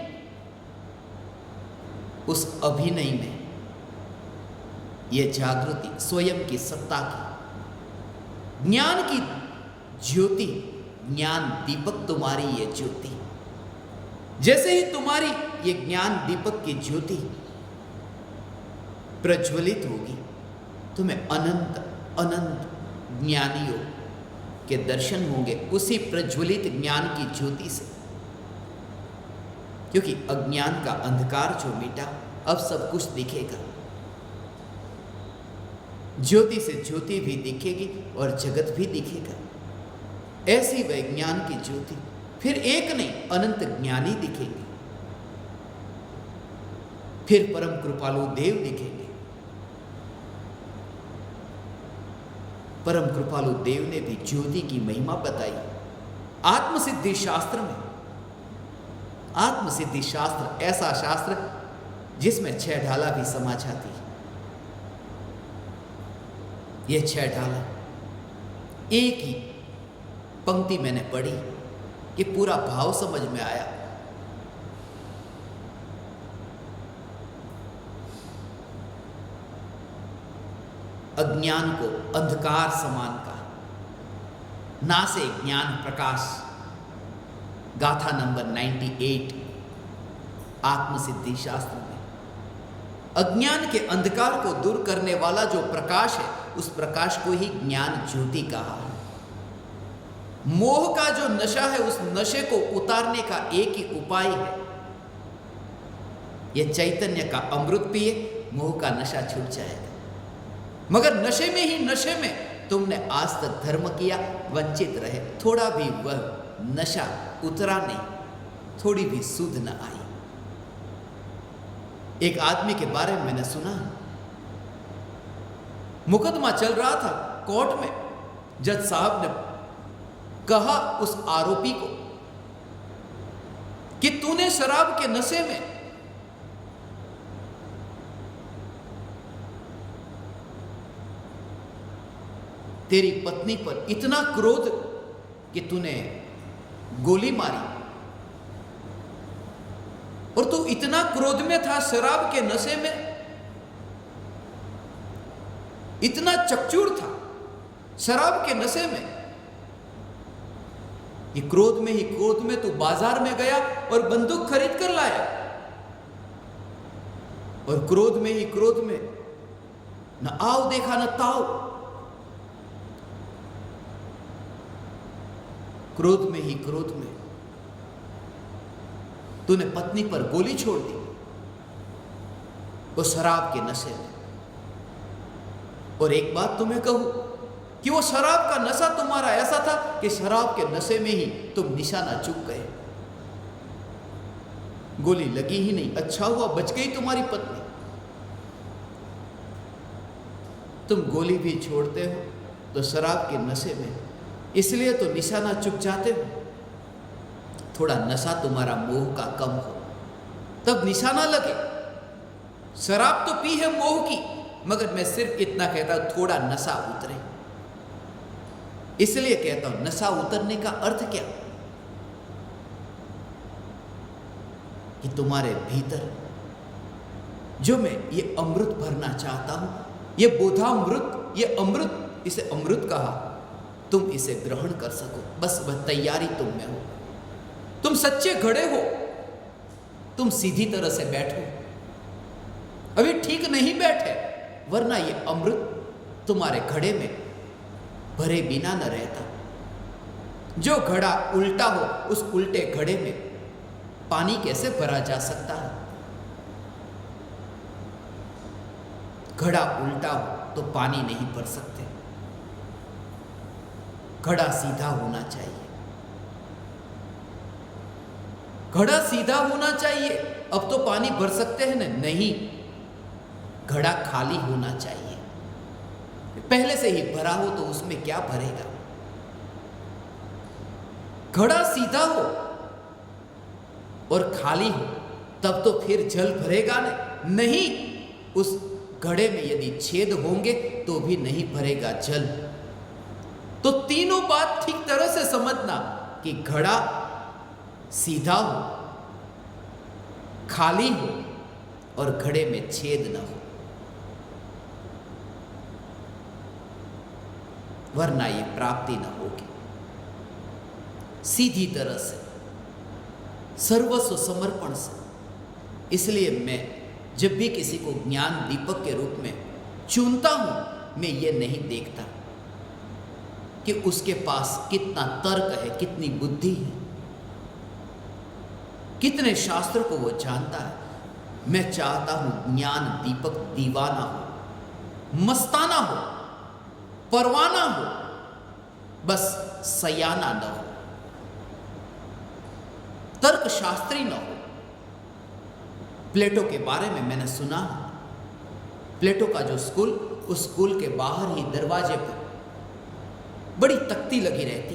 उस अभिनय में ये जागृति स्वयं की सत्ता की, ज्ञान की ज्योति, ज्ञान दीपक तुम्हारी ये ज्योति, जैसे ही तुम्हारी ये ज्ञान दीपक की ज्योति प्रज्वलित होगी, तुम्हें अनंत अनंत ज्ञानियों के दर्शन होंगे उसी प्रज्वलित ज्ञान की ज्योति से। क्योंकि अज्ञान का अंधकार जो मिटा, अब सब कुछ दिखेगा। ज्योति से ज्योति भी दिखेगी और जगत भी दिखेगा। ऐसी वह ज्ञान की ज्योति, फिर एक नहीं अनंत ज्ञानी दिखेंगे, फिर परम कृपालु देव दिखेंगे। परम कृपालु देव ने भी ज्योति की महिमा बताई आत्मसिद्धि शास्त्र में। आत्मसिद्धि शास्त्र ऐसा शास्त्र जिसमें 6 ढाला भी समा जाती है। यह 6 ढाला एक ही पंक्ति मैंने पढ़ी कि पूरा भाव समझ में आया। अज्ञान को अंधकार समान का, नासे ज्ञान प्रकाश, गाथा नंबर 98 आत्मसिद्धि शास्त्र में। अज्ञान के अंधकार को दूर करने वाला जो प्रकाश है, उस प्रकाश को ही ज्ञान ज्योति कहा है। मोह का जो नशा है, उस नशे को उतारने का एक ही उपाय है, यह चैतन्य का अमृत पिए, मोह का नशा छूट जाएगा। मगर नशे में ही नशे में तुमने आज तक धर्म किया, वंचित रहे, थोड़ा भी वह नशा उतरा नहीं, थोड़ी भी सुध न आई। एक आदमी के बारे में मैंने सुना, मुकदमा चल रहा था कोर्ट में, जज साहब ने कहा उस आरोपी को कि तूने शराब के नशे में तेरी पत्नी पर इतना क्रोध कि तूने गोली मारी, और तू इतना क्रोध में था, शराब के नशे में इतना चकचूर था, शराब के नशे में, ये क्रोध में तू बाजार में गया और बंदूक खरीद कर लाया, और क्रोध में न आओ देखा न ताओ, क्रोध में तूने पत्नी पर गोली छोड़ दी, वो शराब के नशे में। और एक बात तुम्हें कहूं कि वो शराब का नशा तुम्हारा ऐसा था कि शराब के नशे में ही तुम निशाना चूक गए, गोली लगी ही नहीं, अच्छा हुआ बच गई तुम्हारी पत्नी। तुम गोली भी छोड़ते हो तो शराब के नशे में, इसलिए तो निशाना चुक जाते हो। थोड़ा नशा तुम्हारा मोह का कम हो तब निशाना लगे। शराब तो पी है मोह की, मगर मैं सिर्फ इतना कहता हूं थोड़ा नशा उतरे। इसलिए कहता हूं नशा उतरने का अर्थ क्या, कि तुम्हारे भीतर जो मैं ये अमृत भरना चाहता हूं, ये बोधामृत, ये अमृत, इसे अमृत कहा, तुम इसे ग्रहण कर सको, बस वह तैयारी तुम में हो। तुम सच्चे घड़े हो, तुम सीधी तरह से बैठो, अभी ठीक नहीं बैठे, वरना ये अमृत तुम्हारे घड़े में भरे बिना न रहता। जो घड़ा उल्टा हो, उस उल्टे घड़े में पानी कैसे भरा जा सकता है? घड़ा उल्टा हो तो पानी नहीं भर सकते। घड़ा सीधा होना चाहिए, घड़ा सीधा होना चाहिए, अब तो पानी भर सकते हैं ना? नहीं, घड़ा खाली होना चाहिए। पहले से ही भरा हो तो उसमें क्या भरेगा? घड़ा सीधा हो और खाली हो तब तो फिर जल भरेगा नहीं। उस घड़े में यदि छेद होंगे तो भी नहीं भरेगा जल। तो तीनों बात ठीक तरह से समझना कि घड़ा सीधा हो, खाली हो और घड़े में छेद न हो, वरना ये प्राप्ति न होगी। सीधी तरह से, सर्वस्व समर्पण से। इसलिए मैं जब भी किसी को ज्ञान दीपक के रूप में चुनता हूं, मैं ये नहीं देखता कि उसके पास कितना तर्क है, कितनी बुद्धि है, कितने शास्त्रों को वो जानता है। मैं चाहता हूं ज्ञान दीपक दीवाना हो, मस्ताना हो, परवाना हो, बस सयाना न हो, तर्क शास्त्री न हो। प्लेटो के बारे में मैंने सुना, प्लेटो का जो स्कूल, उस स्कूल के बाहर ही दरवाजे पर बड़ी तख्ती लगी रहती।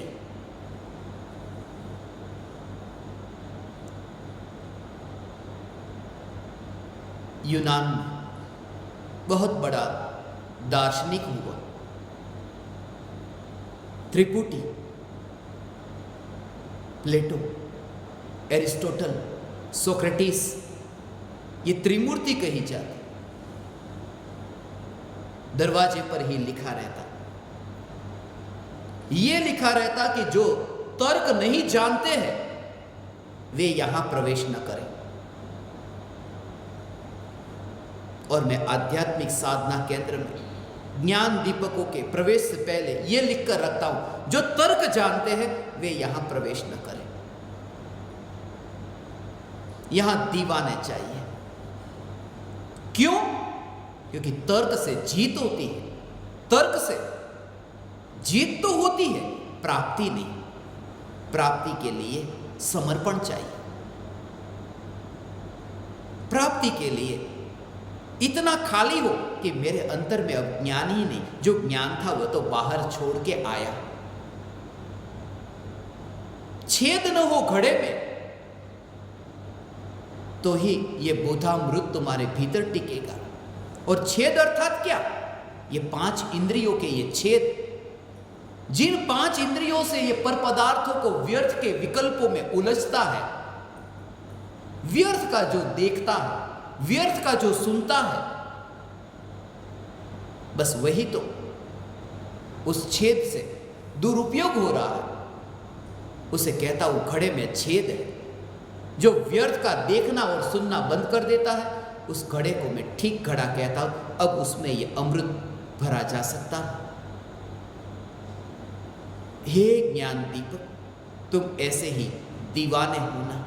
यूनान में बहुत बड़ा दार्शनिक हुआ, त्रिपुटी, प्लेटो, एरिस्टोटल, सोक्रेटिस, ये त्रिमूर्ति कही जाती। दरवाजे पर ही लिखा रहता, ये लिखा रहता कि जो तर्क नहीं जानते हैं वे यहां प्रवेश न करें। और मैं आध्यात्मिक साधना केंद्र में ज्ञान दीपकों के प्रवेश से पहले यह लिखकर रखता हूं, जो तर्क जानते हैं वे यहां प्रवेश न करें। यहां दीवाने चाहिए। क्यों? क्योंकि तर्क से जीत होती है, तर्क से जीत तो होती है, प्राप्ति नहीं। प्राप्ति के लिए समर्पण चाहिए। प्राप्ति के लिए इतना खाली हो कि मेरे अंतर में अब ज्ञान ही नहीं, जो ज्ञान था वो तो बाहर छोड़ के आया। छेद न हो घड़े में, तो ही ये बोधामृत तुम्हारे भीतर टिकेगा। और छेद अर्थात क्या? ये 5 इंद्रियों के ये छेद, जिन 5 इंद्रियों से ये पर पदार्थों को व्यर्थ के विकल्पों में उलझता है, व्यर्थ का जो देखता है, व्यर्थ का जो सुनता है, बस वही तो उस छेद से दुरुपयोग हो रहा है। उसे कहता हूं घड़े में छेद है। जो व्यर्थ का देखना और सुनना बंद कर देता है, उस घड़े को मैं ठीक घड़ा कहता हूं। अब उसमें यह अमृत भरा जा सकता है। हे ज्ञान दीपक, तुम ऐसे ही दीवाने होना।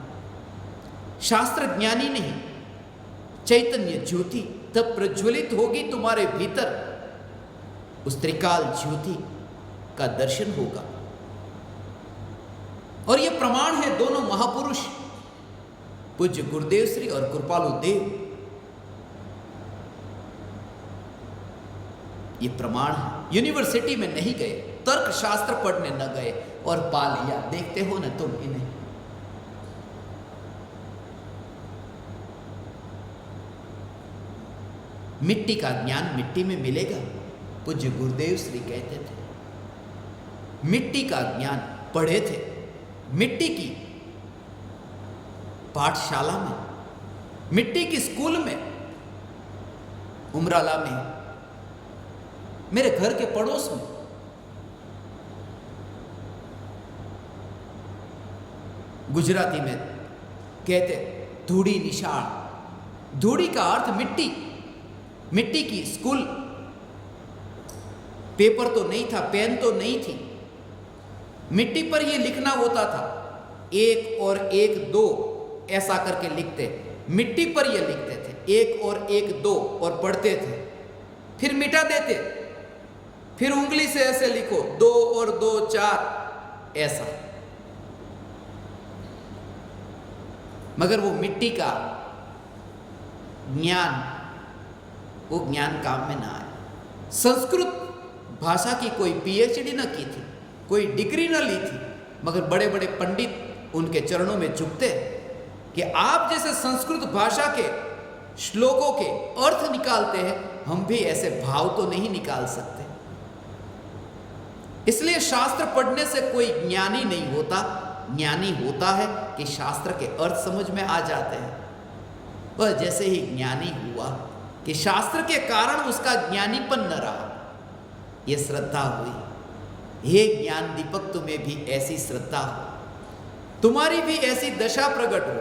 शास्त्र ज्ञानी नहीं, चैतन्य ज्योति तब प्रज्वलित होगी तुम्हारे भीतर। उस त्रिकाल ज्योति का दर्शन होगा। और यह प्रमाण है दोनों महापुरुष, पूज्य गुरुदेव श्री और कृपालु देव, ये प्रमाण है। यूनिवर्सिटी में नहीं गए, तर्क शास्त्र पढ़ने न गए और पा लिया। देखते हो ना तुम इन्हें। मिट्टी का ज्ञान मिट्टी में मिलेगा, पूज्य गुरुदेव श्री कहते थे। मिट्टी का ज्ञान पढ़े थे, मिट्टी की पाठशाला में, मिट्टी की स्कूल में, उमराला में, मेरे घर के पड़ोस में। गुजराती में कहते धूड़ी निशाल। धूड़ी का अर्थ मिट्टी, मिट्टी की स्कूल। पेपर तो नहीं था, पेन तो नहीं थी, मिट्टी पर यह लिखना होता था। 1 और 1 2 ऐसा करके लिखते, मिट्टी पर यह लिखते थे। 1 और 1 2 और पढ़ते थे, फिर मिटा देते, फिर उंगली से ऐसे लिखो 2 और 2 4 ऐसा। मगर वो मिट्टी का ज्ञान, वो ज्ञान काम में ना आया। संस्कृत भाषा की कोई पीएचडी न की थी, कोई डिग्री न ली थी, मगर बड़े बड़े पंडित उनके चरणों में झुकते कि आप जैसे संस्कृत भाषा के श्लोकों के अर्थ निकालते हैं, हम भी ऐसे भाव तो नहीं निकाल सकते। इसलिए शास्त्र पढ़ने से कोई ज्ञानी नहीं होता। ज्ञानी होता है कि शास्त्र के अर्थ समझ में आ जाते हैं। वह जैसे ही ज्ञानी हुआ कि शास्त्र के कारण उसका ज्ञानीपन न रहा, यह श्रद्धा हुई। हे ज्ञान दीपक, तुम्हें भी ऐसी श्रद्धा हो, तुम्हारी भी ऐसी दशा प्रकट हो।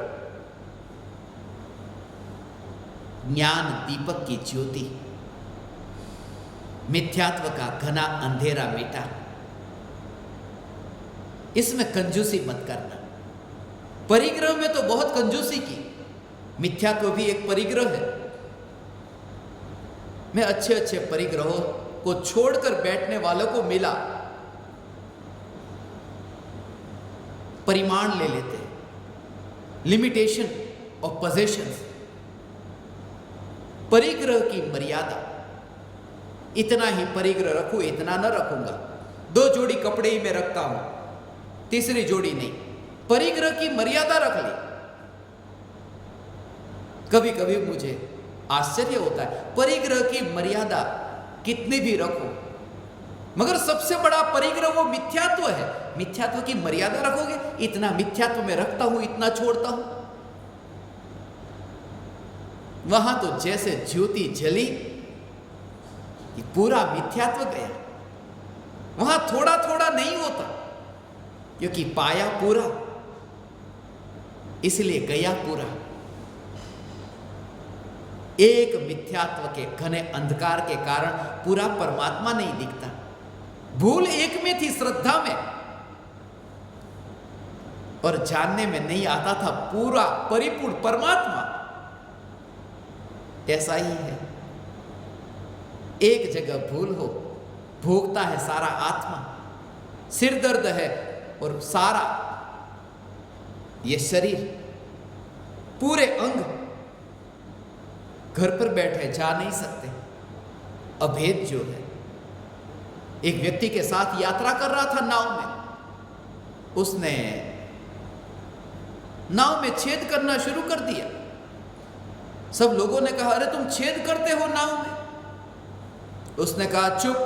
ज्ञान दीपक की ज्योति, मिथ्यात्व का घना अंधेरा मिटा। इसमें कंजूसी मत करना। परिग्रह में तो बहुत कंजूसी की, मिथ्यात्व भी एक परिग्रह है। मैं अच्छे अच्छे परिग्रहों को छोड़कर बैठने वालों को मिला, परिमाण ले लेते, लिमिटेशन ऑफ पोजेशंस, परिग्रह की मर्यादा, इतना ही परिग्रह रखूं, इतना न रखूंगा, 2 जोड़ी कपड़े ही मैं रखता हूं, तीसरी जोड़ी नहीं। परिग्रह की मर्यादा रख ली। कभी कभी मुझे आश्चर्य होता है, परिग्रह की मर्यादा कितनी भी रखो, मगर सबसे बड़ा परिग्रह वो मिथ्यात्व है। मिथ्यात्व की मर्यादा रखोगे, इतना मिथ्यात्व में रखता हूं, इतना छोड़ता हूं। वहां तो जैसे ज्योति जली, ये पूरा मिथ्यात्व गया। वहां थोड़ा थोड़ा नहीं होता, क्योंकि पाया पूरा, इसलिए गया पूरा। एक मिथ्यात्व के घने अंधकार के कारण पूरा परमात्मा नहीं दिखता। भूल एक में थी, श्रद्धा में, और जानने में नहीं आता था पूरा परिपूर्ण परमात्मा। ऐसा ही है, एक जगह भूल हो, भोगता है सारा आत्मा, सिर दर्द है और सारा ये शरीर, पूरे अंग घर पर बैठे, जा नहीं सकते। अभेद जो है, एक व्यक्ति के साथ यात्रा कर रहा था नाव में, उसने नाव में छेद करना शुरू कर दिया। सब लोगों ने कहा, अरे तुम छेद करते हो नाव में। उसने कहा, चुप,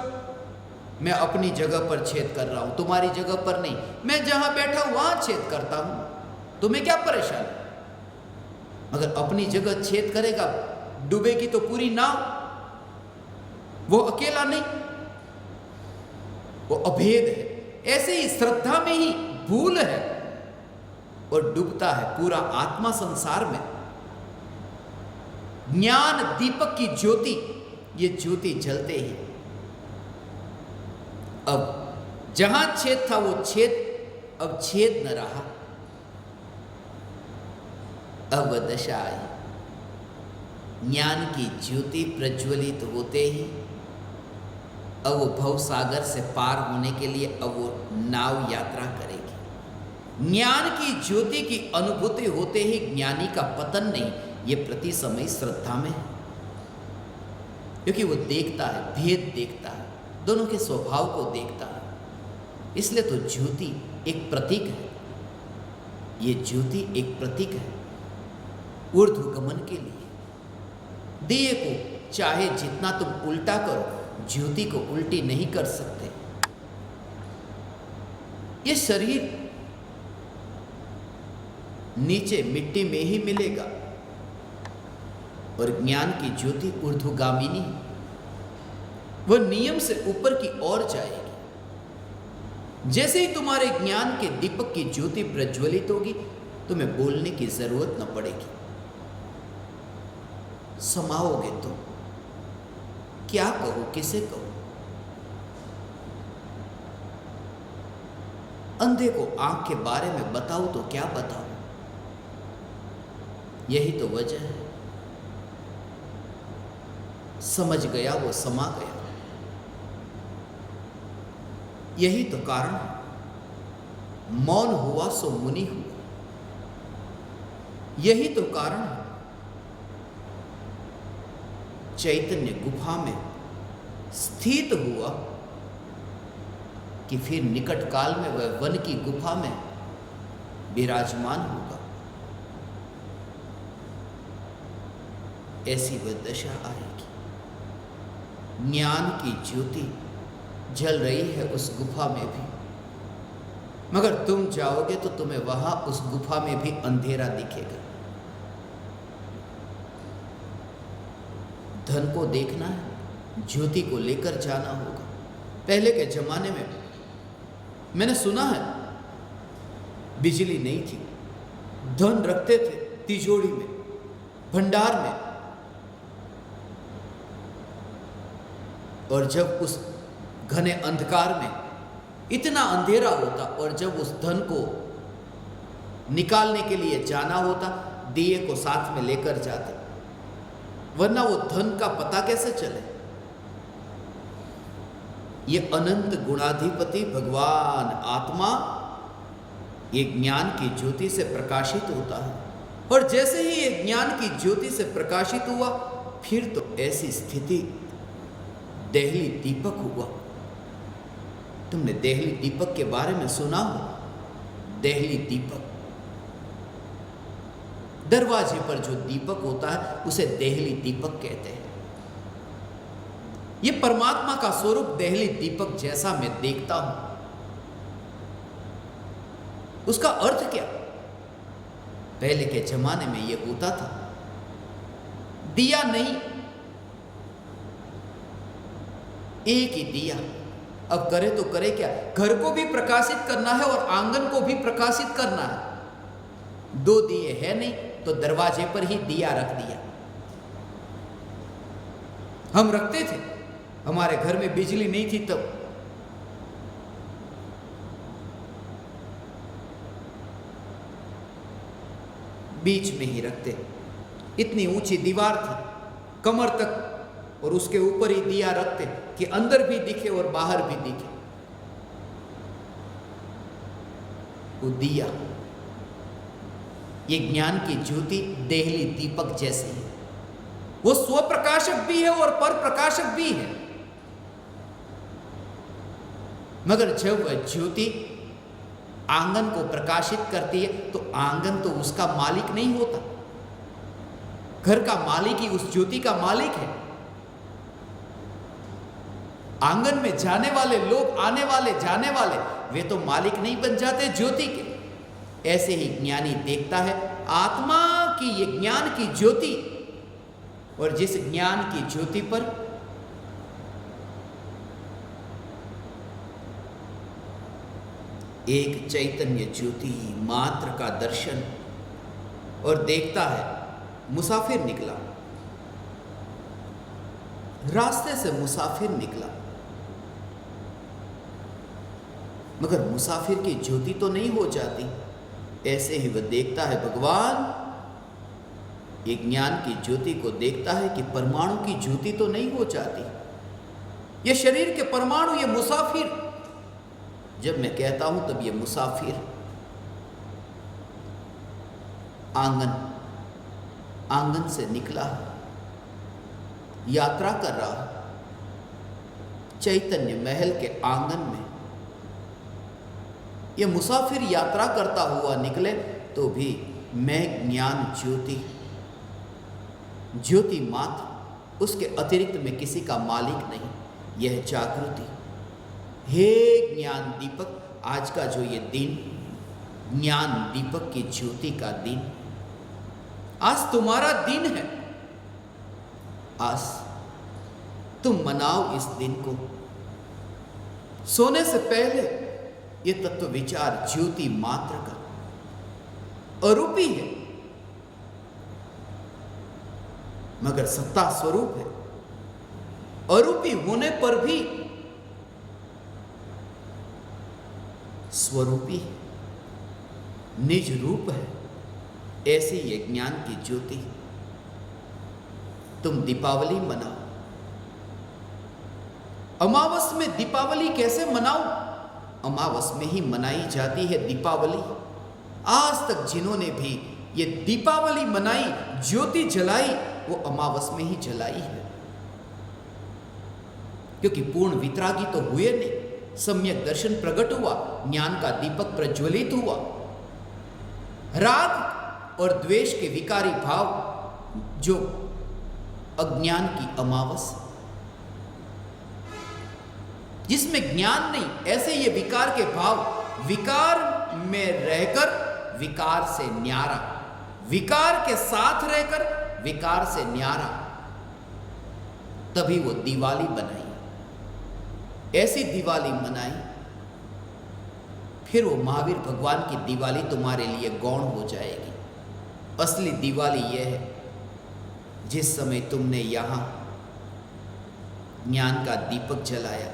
मैं अपनी जगह पर छेद कर रहा हूं, तुम्हारी जगह पर नहीं। मैं जहां बैठा हूं वहां छेद करता हूं, तुम्हें क्या परेशान? अगर अपनी जगह छेद करेगा, डूबेगी तो पूरी नाव, वो अकेला नहीं, वो अभेद है। ऐसे ही श्रद्धा में ही भूल है और डूबता है पूरा आत्मा संसार में। ज्ञान दीपक की ज्योति, ये ज्योति जलते ही अब जहां छेद था वो छेद, अब छेद न रहा। अब दशा आई, ज्ञान की ज्योति प्रज्वलित होते ही अब वो भव सागर से पार होने के लिए अब वो नाव यात्रा करेगी। ज्ञान की ज्योति की अनुभूति होते ही ज्ञानी का पतन नहीं, ये प्रति समय श्रद्धा में है, क्योंकि वो देखता है, भेद देखता है, दोनों के स्वभाव को देखता है। इसलिए तो ज्योति एक प्रतीक है, ये ज्योति एक प्रतीक है ऊर्ध्वगमन के लिए। दिए को चाहे जितना तुम उल्टा करो, ज्योति को उल्टी नहीं कर सकते। ये शरीर नीचे मिट्टी में ही मिलेगा और ज्ञान की ज्योति ऊर्ध्वगामिनी, वह नियम से ऊपर की ओर जाएगी। जैसे ही तुम्हारे ज्ञान के दीपक की ज्योति प्रज्वलित होगी, तुम्हें बोलने की जरूरत न पड़ेगी। समाओगे तो क्या कहो, किसे कहो? अंधे को आंख के बारे में बताओ तो क्या बताओ? यही तो वजह है, समझ गया वो समा गया। यही तो कारण है, मौन हुआ सो मुनि हुआ। यही तो कारण है, चैतन्य गुफा में स्थित हुआ कि फिर निकट काल में वह वन की गुफा में विराजमान होगा। ऐसी वह दशा आएगी। ज्ञान की ज्योति जल रही है उस गुफा में भी, मगर तुम जाओगे तो तुम्हें वहां उस गुफा में भी अंधेरा दिखेगा। धन को देखना है, ज्योति को लेकर जाना होगा। पहले के जमाने में मैंने सुना है बिजली नहीं थी, धन रखते थे तिजोरी में, भंडार में, और जब उस घने अंधकार में इतना अंधेरा होता और जब उस धन को निकालने के लिए जाना होता, दिए को साथ में लेकर जाते, वरना वो धन का पता कैसे चले। ये अनंत गुणाधिपति भगवान आत्मा ये ज्ञान की ज्योति से प्रकाशित होता है, और जैसे ही ये ज्ञान की ज्योति से प्रकाशित हुआ, फिर तो ऐसी स्थिति देहली दीपक हुआ। तुमने देहली दीपक के बारे में सुना हो? देहली दीपक, दरवाजे पर जो दीपक होता है उसे देहली दीपक कहते हैं। ये परमात्मा का स्वरूप देहली दीपक जैसा मैं देखता हूं। उसका अर्थ क्या? पहले के जमाने में यह होता था, दिया नहीं, एक ही दिया। अब करे तो करे क्या, घर को भी प्रकाशित करना है और आंगन को भी प्रकाशित करना है। दो दिए है नहीं तो दरवाजे पर ही दिया रख दिया। हम रखते थे, हमारे घर में बिजली नहीं थी तब बीच में ही रखते, इतनी ऊंची दीवार थी कमर तक, और उसके ऊपर ही दिया रखते कि अंदर भी दिखे और बाहर भी दिखे। वो दिया, ये ज्ञान की ज्योति देहली दीपक जैसी है। वो स्वप्रकाशक भी है और पर प्रकाशक भी है। मगर जब वह ज्योति आंगन को प्रकाशित करती है तो आंगन तो उसका मालिक नहीं होता, घर का मालिक ही उस ज्योति का मालिक है। आंगन में जाने वाले लोग, आने वाले जाने वाले, वे तो मालिक नहीं बन जाते ज्योति के। ऐसे ही ज्ञानी देखता है आत्मा की ये ज्ञान की ज्योति, और जिस ज्ञान की ज्योति पर एक चैतन्य ज्योति मात्र का दर्शन, और देखता है मुसाफिर निकला, रास्ते से मुसाफिर निकला, मगर मुसाफिर की ज्योति तो नहीं हो जाती। ऐसे ही वह देखता है भगवान, ये ज्ञान की ज्योति को देखता है कि परमाणु की ज्योति तो नहीं हो जाती। ये शरीर के परमाणु, ये मुसाफिर, जब मैं कहता हूं तब ये मुसाफिर आंगन से निकला, यात्रा कर रहा है चैतन्य महल के आंगन में। ये मुसाफिर यात्रा करता हुआ निकले तो भी मैं ज्ञान ज्योति मात्र, उसके अतिरिक्त में किसी का मालिक नहीं। यह जागृति, हे ज्ञान दीपक, आज का जो ये दिन ज्ञान दीपक की ज्योति का दिन, आज तुम्हारा दिन है। आज तुम मनाओ इस दिन को। सोने से पहले ये तत्व विचार ज्योति मात्र का अरूपी है, मगर सत्ता स्वरूप है। अरूपी होने पर भी स्वरूपी है, निज रूप है। ऐसी ये ज्ञान की ज्योति। तुम दीपावली मनाओ, अमावस में दीपावली कैसे मनाओ? अमावस में ही मनाई जाती है दीपावली। आज तक जिन्होंने भी ये दीपावली मनाई, ज्योति जलाई, वो अमावस में ही जलाई है, क्योंकि पूर्ण वितरागी तो हुए नहीं। सम्यक दर्शन प्रकट हुआ, ज्ञान का दीपक प्रज्वलित हुआ। राग और द्वेष के विकारी भाव, जो अज्ञान की अमावस, जिसमें ज्ञान नहीं, ऐसे ये विकार के भाव, विकार में रहकर विकार से न्यारा, विकार के साथ रहकर विकार से न्यारा, तभी वो दिवाली बनाई। ऐसी दिवाली मनाई, फिर वो महावीर भगवान की दिवाली तुम्हारे लिए गौण हो जाएगी। असली दिवाली यह है जिस समय तुमने यहां ज्ञान का दीपक जलाया।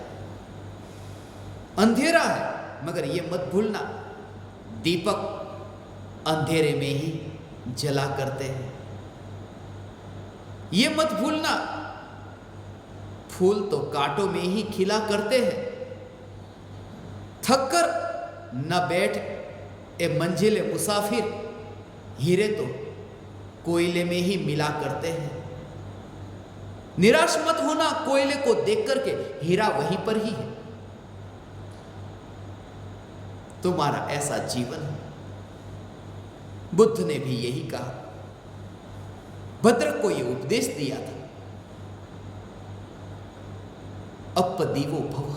अंधेरा है, मगर ये मत भूलना, दीपक अंधेरे में ही जला करते हैं। ये मत भूलना, फूल तो कांटों में ही खिला करते हैं। थक कर न बैठ ए मंजिले मुसाफिर, हीरे तो कोयले में ही मिला करते हैं। निराश मत होना कोयले को देख करके, हीरा वहीं पर ही है। तुम्हारा ऐसा जीवन है। बुद्ध ने भी यही कहा, भद्रक को यह उपदेश दिया था, अपदीवो भव,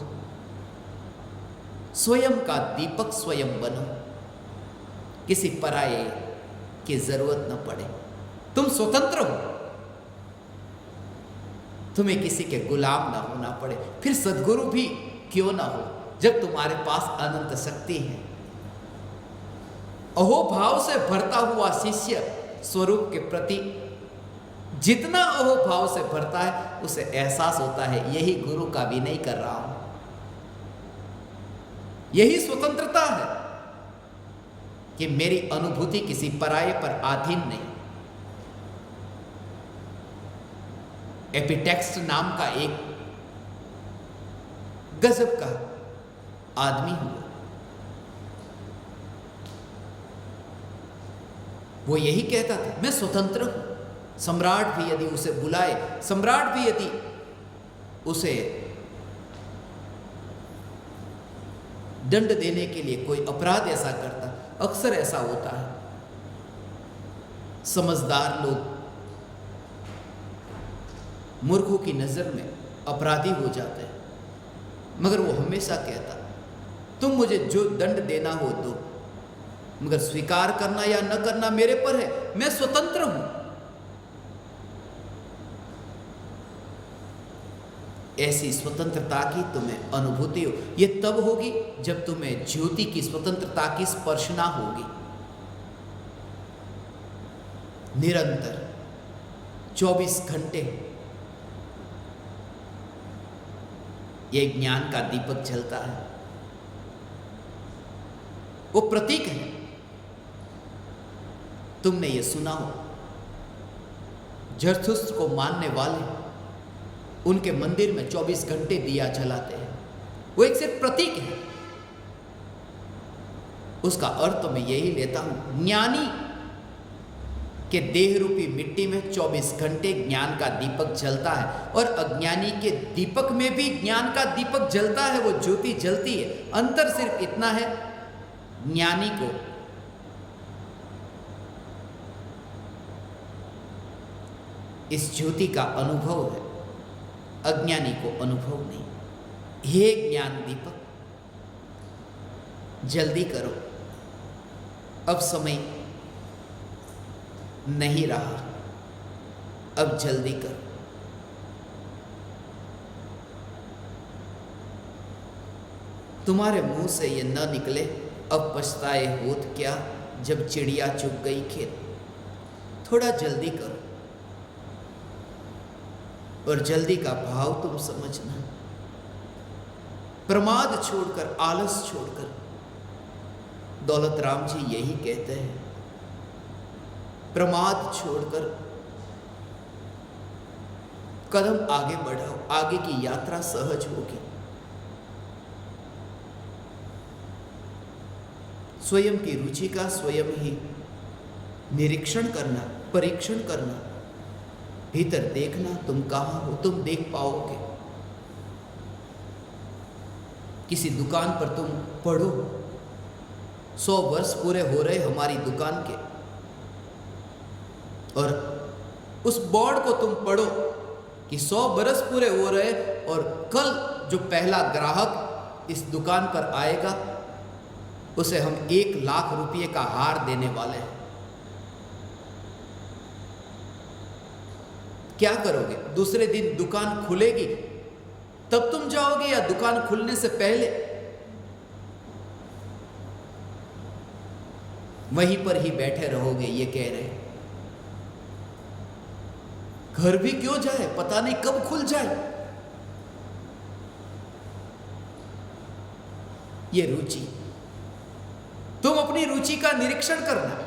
स्वयं का दीपक स्वयं बनो, किसी पराये की जरूरत न पड़े। तुम स्वतंत्र हो, तुम्हें किसी के गुलाम ना होना पड़े। फिर सद्गुरु भी क्यों ना हो जब तुम्हारे पास अनंत शक्ति है। अहोभाव से भरता हुआ शिष्य स्वरूप के प्रति जितना अहोभाव से भरता है, उसे एहसास होता है यही गुरु का विनय कर रहा हूं। यही स्वतंत्रता है कि मेरी अनुभूति किसी पराये पर अधीन नहीं। एपिटेक्स्ट नाम का एक गजब का आदमी हुआ। वो यही कहता था, मैं स्वतंत्र हूं। सम्राट भी यदि उसे बुलाए, सम्राट भी यदि उसे दंड देने के लिए कोई अपराध ऐसा करता, अक्सर ऐसा होता है, समझदार लोग मूर्खों की नजर में अपराधी हो जाते हैं, मगर वो हमेशा कहता, तुम मुझे जो दंड देना हो दो, मगर स्वीकार करना या न करना मेरे पर है, मैं स्वतंत्र हूं। ऐसी स्वतंत्रता की तुम्हें अनुभूति हो, यह तब होगी जब तुम्हें ज्योति की स्वतंत्रता की स्पर्शना होगी। निरंतर 24 घंटे ये ज्ञान का दीपक जलता है। वो प्रतीक है। तुमने ये सुना हो, जरथुस्त्र को मानने वाले उनके मंदिर में 24 घंटे दिया जलाते हैं। वो एक सिर्फ प्रतीक है। उसका अर्थ तो मैं यही लेता हूं, ज्ञानी के देह रूपी मिट्टी में 24 घंटे ज्ञान का दीपक जलता है, और अज्ञानी के दीपक में भी ज्ञान का दीपक जलता है, वो ज्योति जलती है। अंतर सिर्फ इतना है, ज्ञानी को इस ज्योति का अनुभव है, अज्ञानी को अनुभव नहीं। हे ज्ञान दीपक, जल्दी करो, अब समय नहीं रहा, अब जल्दी करो। तुम्हारे मुंह से ये न निकले, अब पछताए होत क्या, जब चिड़िया चुग गई खेत। थोड़ा जल्दी करो, और जल्दी का भाव तुम समझना। प्रमाद छोड़कर, आलस छोड़कर, दौलत राम जी यही कहते हैं, प्रमाद छोड़कर कदम आगे बढ़ाओ, आगे की यात्रा सहज होगी। स्वयं की रुचि का स्वयं ही निरीक्षण करना, परीक्षण करना, भीतर देखना तुम कहां हो, तुम देख पाओगे। किसी दुकान पर तुम पढ़ो, 100 वर्ष पूरे हो रहे हमारी दुकान के, और उस बोर्ड को तुम पढ़ो कि 100 बरस पूरे हो रहे, और कल जो पहला ग्राहक इस दुकान पर आएगा उसे हम 1 लाख रुपये का हार देने वाले हैं। क्या करोगे? दूसरे दिन दुकान खुलेगी तब तुम जाओगे या दुकान खुलने से पहले? वहीं पर ही बैठे रहोगे, ये कह रहे। घर भी क्यों जाए, पता नहीं कब खुल जाए। ये रुचि, तुम अपनी रुचि का निरीक्षण करना।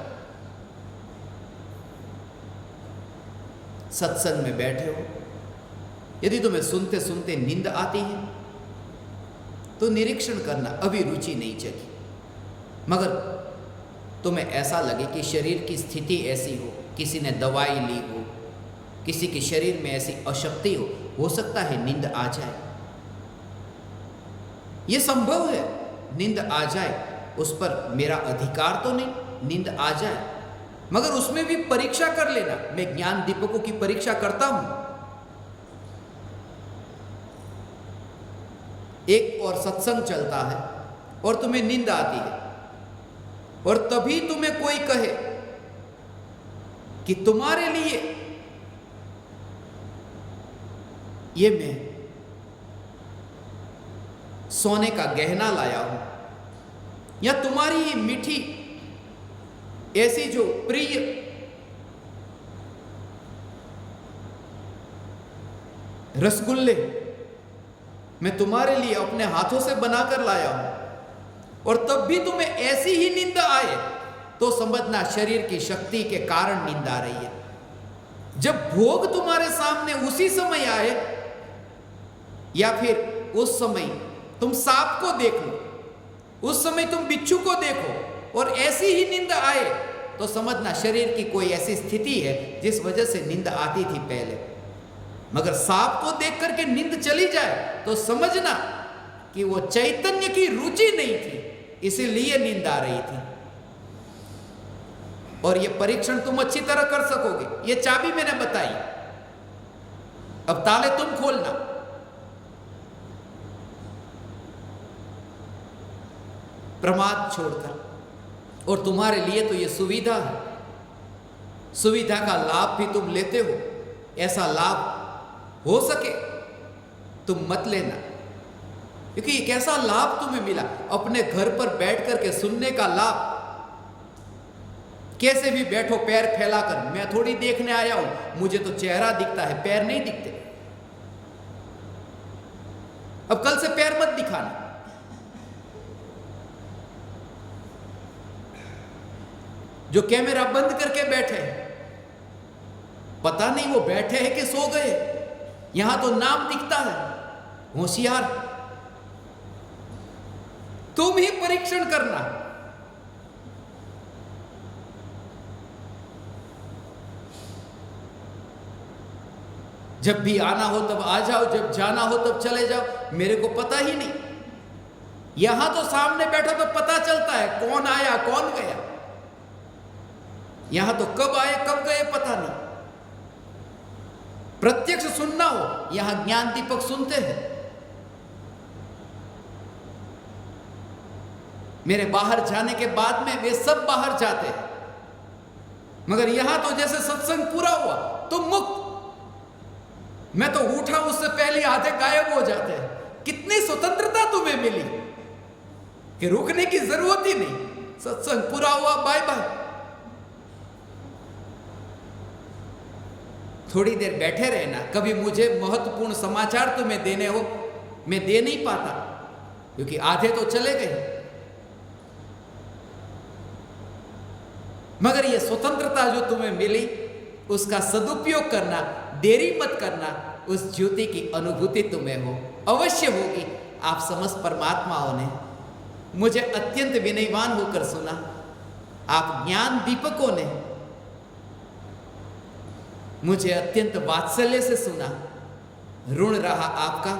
सत्संग में बैठे हो, यदि तुम्हें सुनते सुनते नींद आती है तो निरीक्षण करना, अभी रुचि नहीं जगी। मगर तुम्हें ऐसा लगे कि शरीर की स्थिति ऐसी हो, किसी ने दवाई ली हो, किसी के शरीर में ऐसी अशक्ति हो सकता है नींद आ जाए। यह संभव है, नींद आ जाए, उस पर मेरा अधिकार तो नहीं, नींद आ जाए। मगर उसमें भी परीक्षा कर लेना। मैं ज्ञान दीपकों की परीक्षा करता हूं। एक और सत्संग चलता है और तुम्हें नींद आती है, और तभी तुम्हें कोई कहे कि तुम्हारे लिए ये मैं सोने का गहना लाया हूं, या तुम्हारी ये मीठी ऐसी जो प्रिय रसगुल्ले मैं तुम्हारे लिए अपने हाथों से बनाकर लाया हूं, और तब भी तुम्हें ऐसी ही नींद आए तो समझना शरीर की शक्ति के कारण नींद आ रही है। जब भोग तुम्हारे सामने उसी समय आए, या फिर उस समय तुम सांप को देख लो, उस समय तुम बिच्छू को देखो और ऐसी ही नींद आए, तो समझना शरीर की कोई ऐसी स्थिति है जिस वजह से नींद आती थी पहले। मगर सांप को देख करके नींद चली जाए तो समझना कि वो चैतन्य की रुचि नहीं थी, इसीलिए नींद आ रही थी। और ये परीक्षण तुम अच्छी तरह कर सकोगे। ये चाबी मैंने बताई, अब ताले तुम खोलना। प्रमाद छोड़कर, और तुम्हारे लिए तो ये सुविधा है, सुविधा का लाभ भी तुम लेते हो। ऐसा लाभ हो सके तुम मत लेना, क्योंकि एक ऐसा लाभ तुम्हें मिला अपने घर पर बैठ करके सुनने का लाभ। कैसे भी बैठो पैर फैलाकर, मैं थोड़ी देखने आया हूं, मुझे तो चेहरा दिखता है, पैर नहीं दिखते। अब कल से पैर मत दिखाना। जो कैमरा बंद करके बैठे हैं, पता नहीं वो बैठे हैं कि सो गए, यहां तो नाम दिखता है। होशियार, तुम ही परीक्षण करना। जब भी आना हो तब आ जाओ, जब जाना हो तब चले जाओ, मेरे को पता ही नहीं। यहां तो सामने बैठो तो पता चलता है कौन आया कौन गया। यहां तो कब आए कब गए पता नहीं। प्रत्यक्ष सुनना हो, यहां ज्ञान दीपक सुनते हैं। मेरे बाहर जाने के बाद में वे सब बाहर जाते हैं, मगर यहां तो जैसे सत्संग पूरा हुआ तो मुक्त। मैं तो उठा उससे पहले आधे गायब हो जाते हैं। कितनी स्वतंत्रता तुम्हें मिली कि रुकने की जरूरत ही नहीं। सत्संग पूरा हुआ, बाय बाय। थोड़ी देर बैठे रहना। कभी मुझे महत्वपूर्ण समाचार तुम्हें देने हो, मैं दे नहीं पाता क्योंकि आधे तो चले गए। मगर यह स्वतंत्रता जो तुम्हें मिली उसका सदुपयोग करना, देरी मत करना। उस ज्योति की अनुभूति तुम्हें हो, अवश्य होगी। आप समस्त परमात्माओं ने मुझे अत्यंत विनयवान होकर सुना। आप ज्ञान दीपकों ने मुझे अत्यंत वात्सल्य से सुना। ऋण रहा आपका,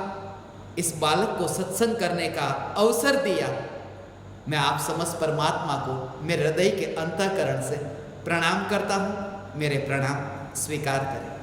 इस बालक को सत्संग करने का अवसर दिया। मैं आप समस्त परमात्मा को मेरे हृदय के अंतःकरण से प्रणाम करता हूँ। मेरे प्रणाम स्वीकार करें।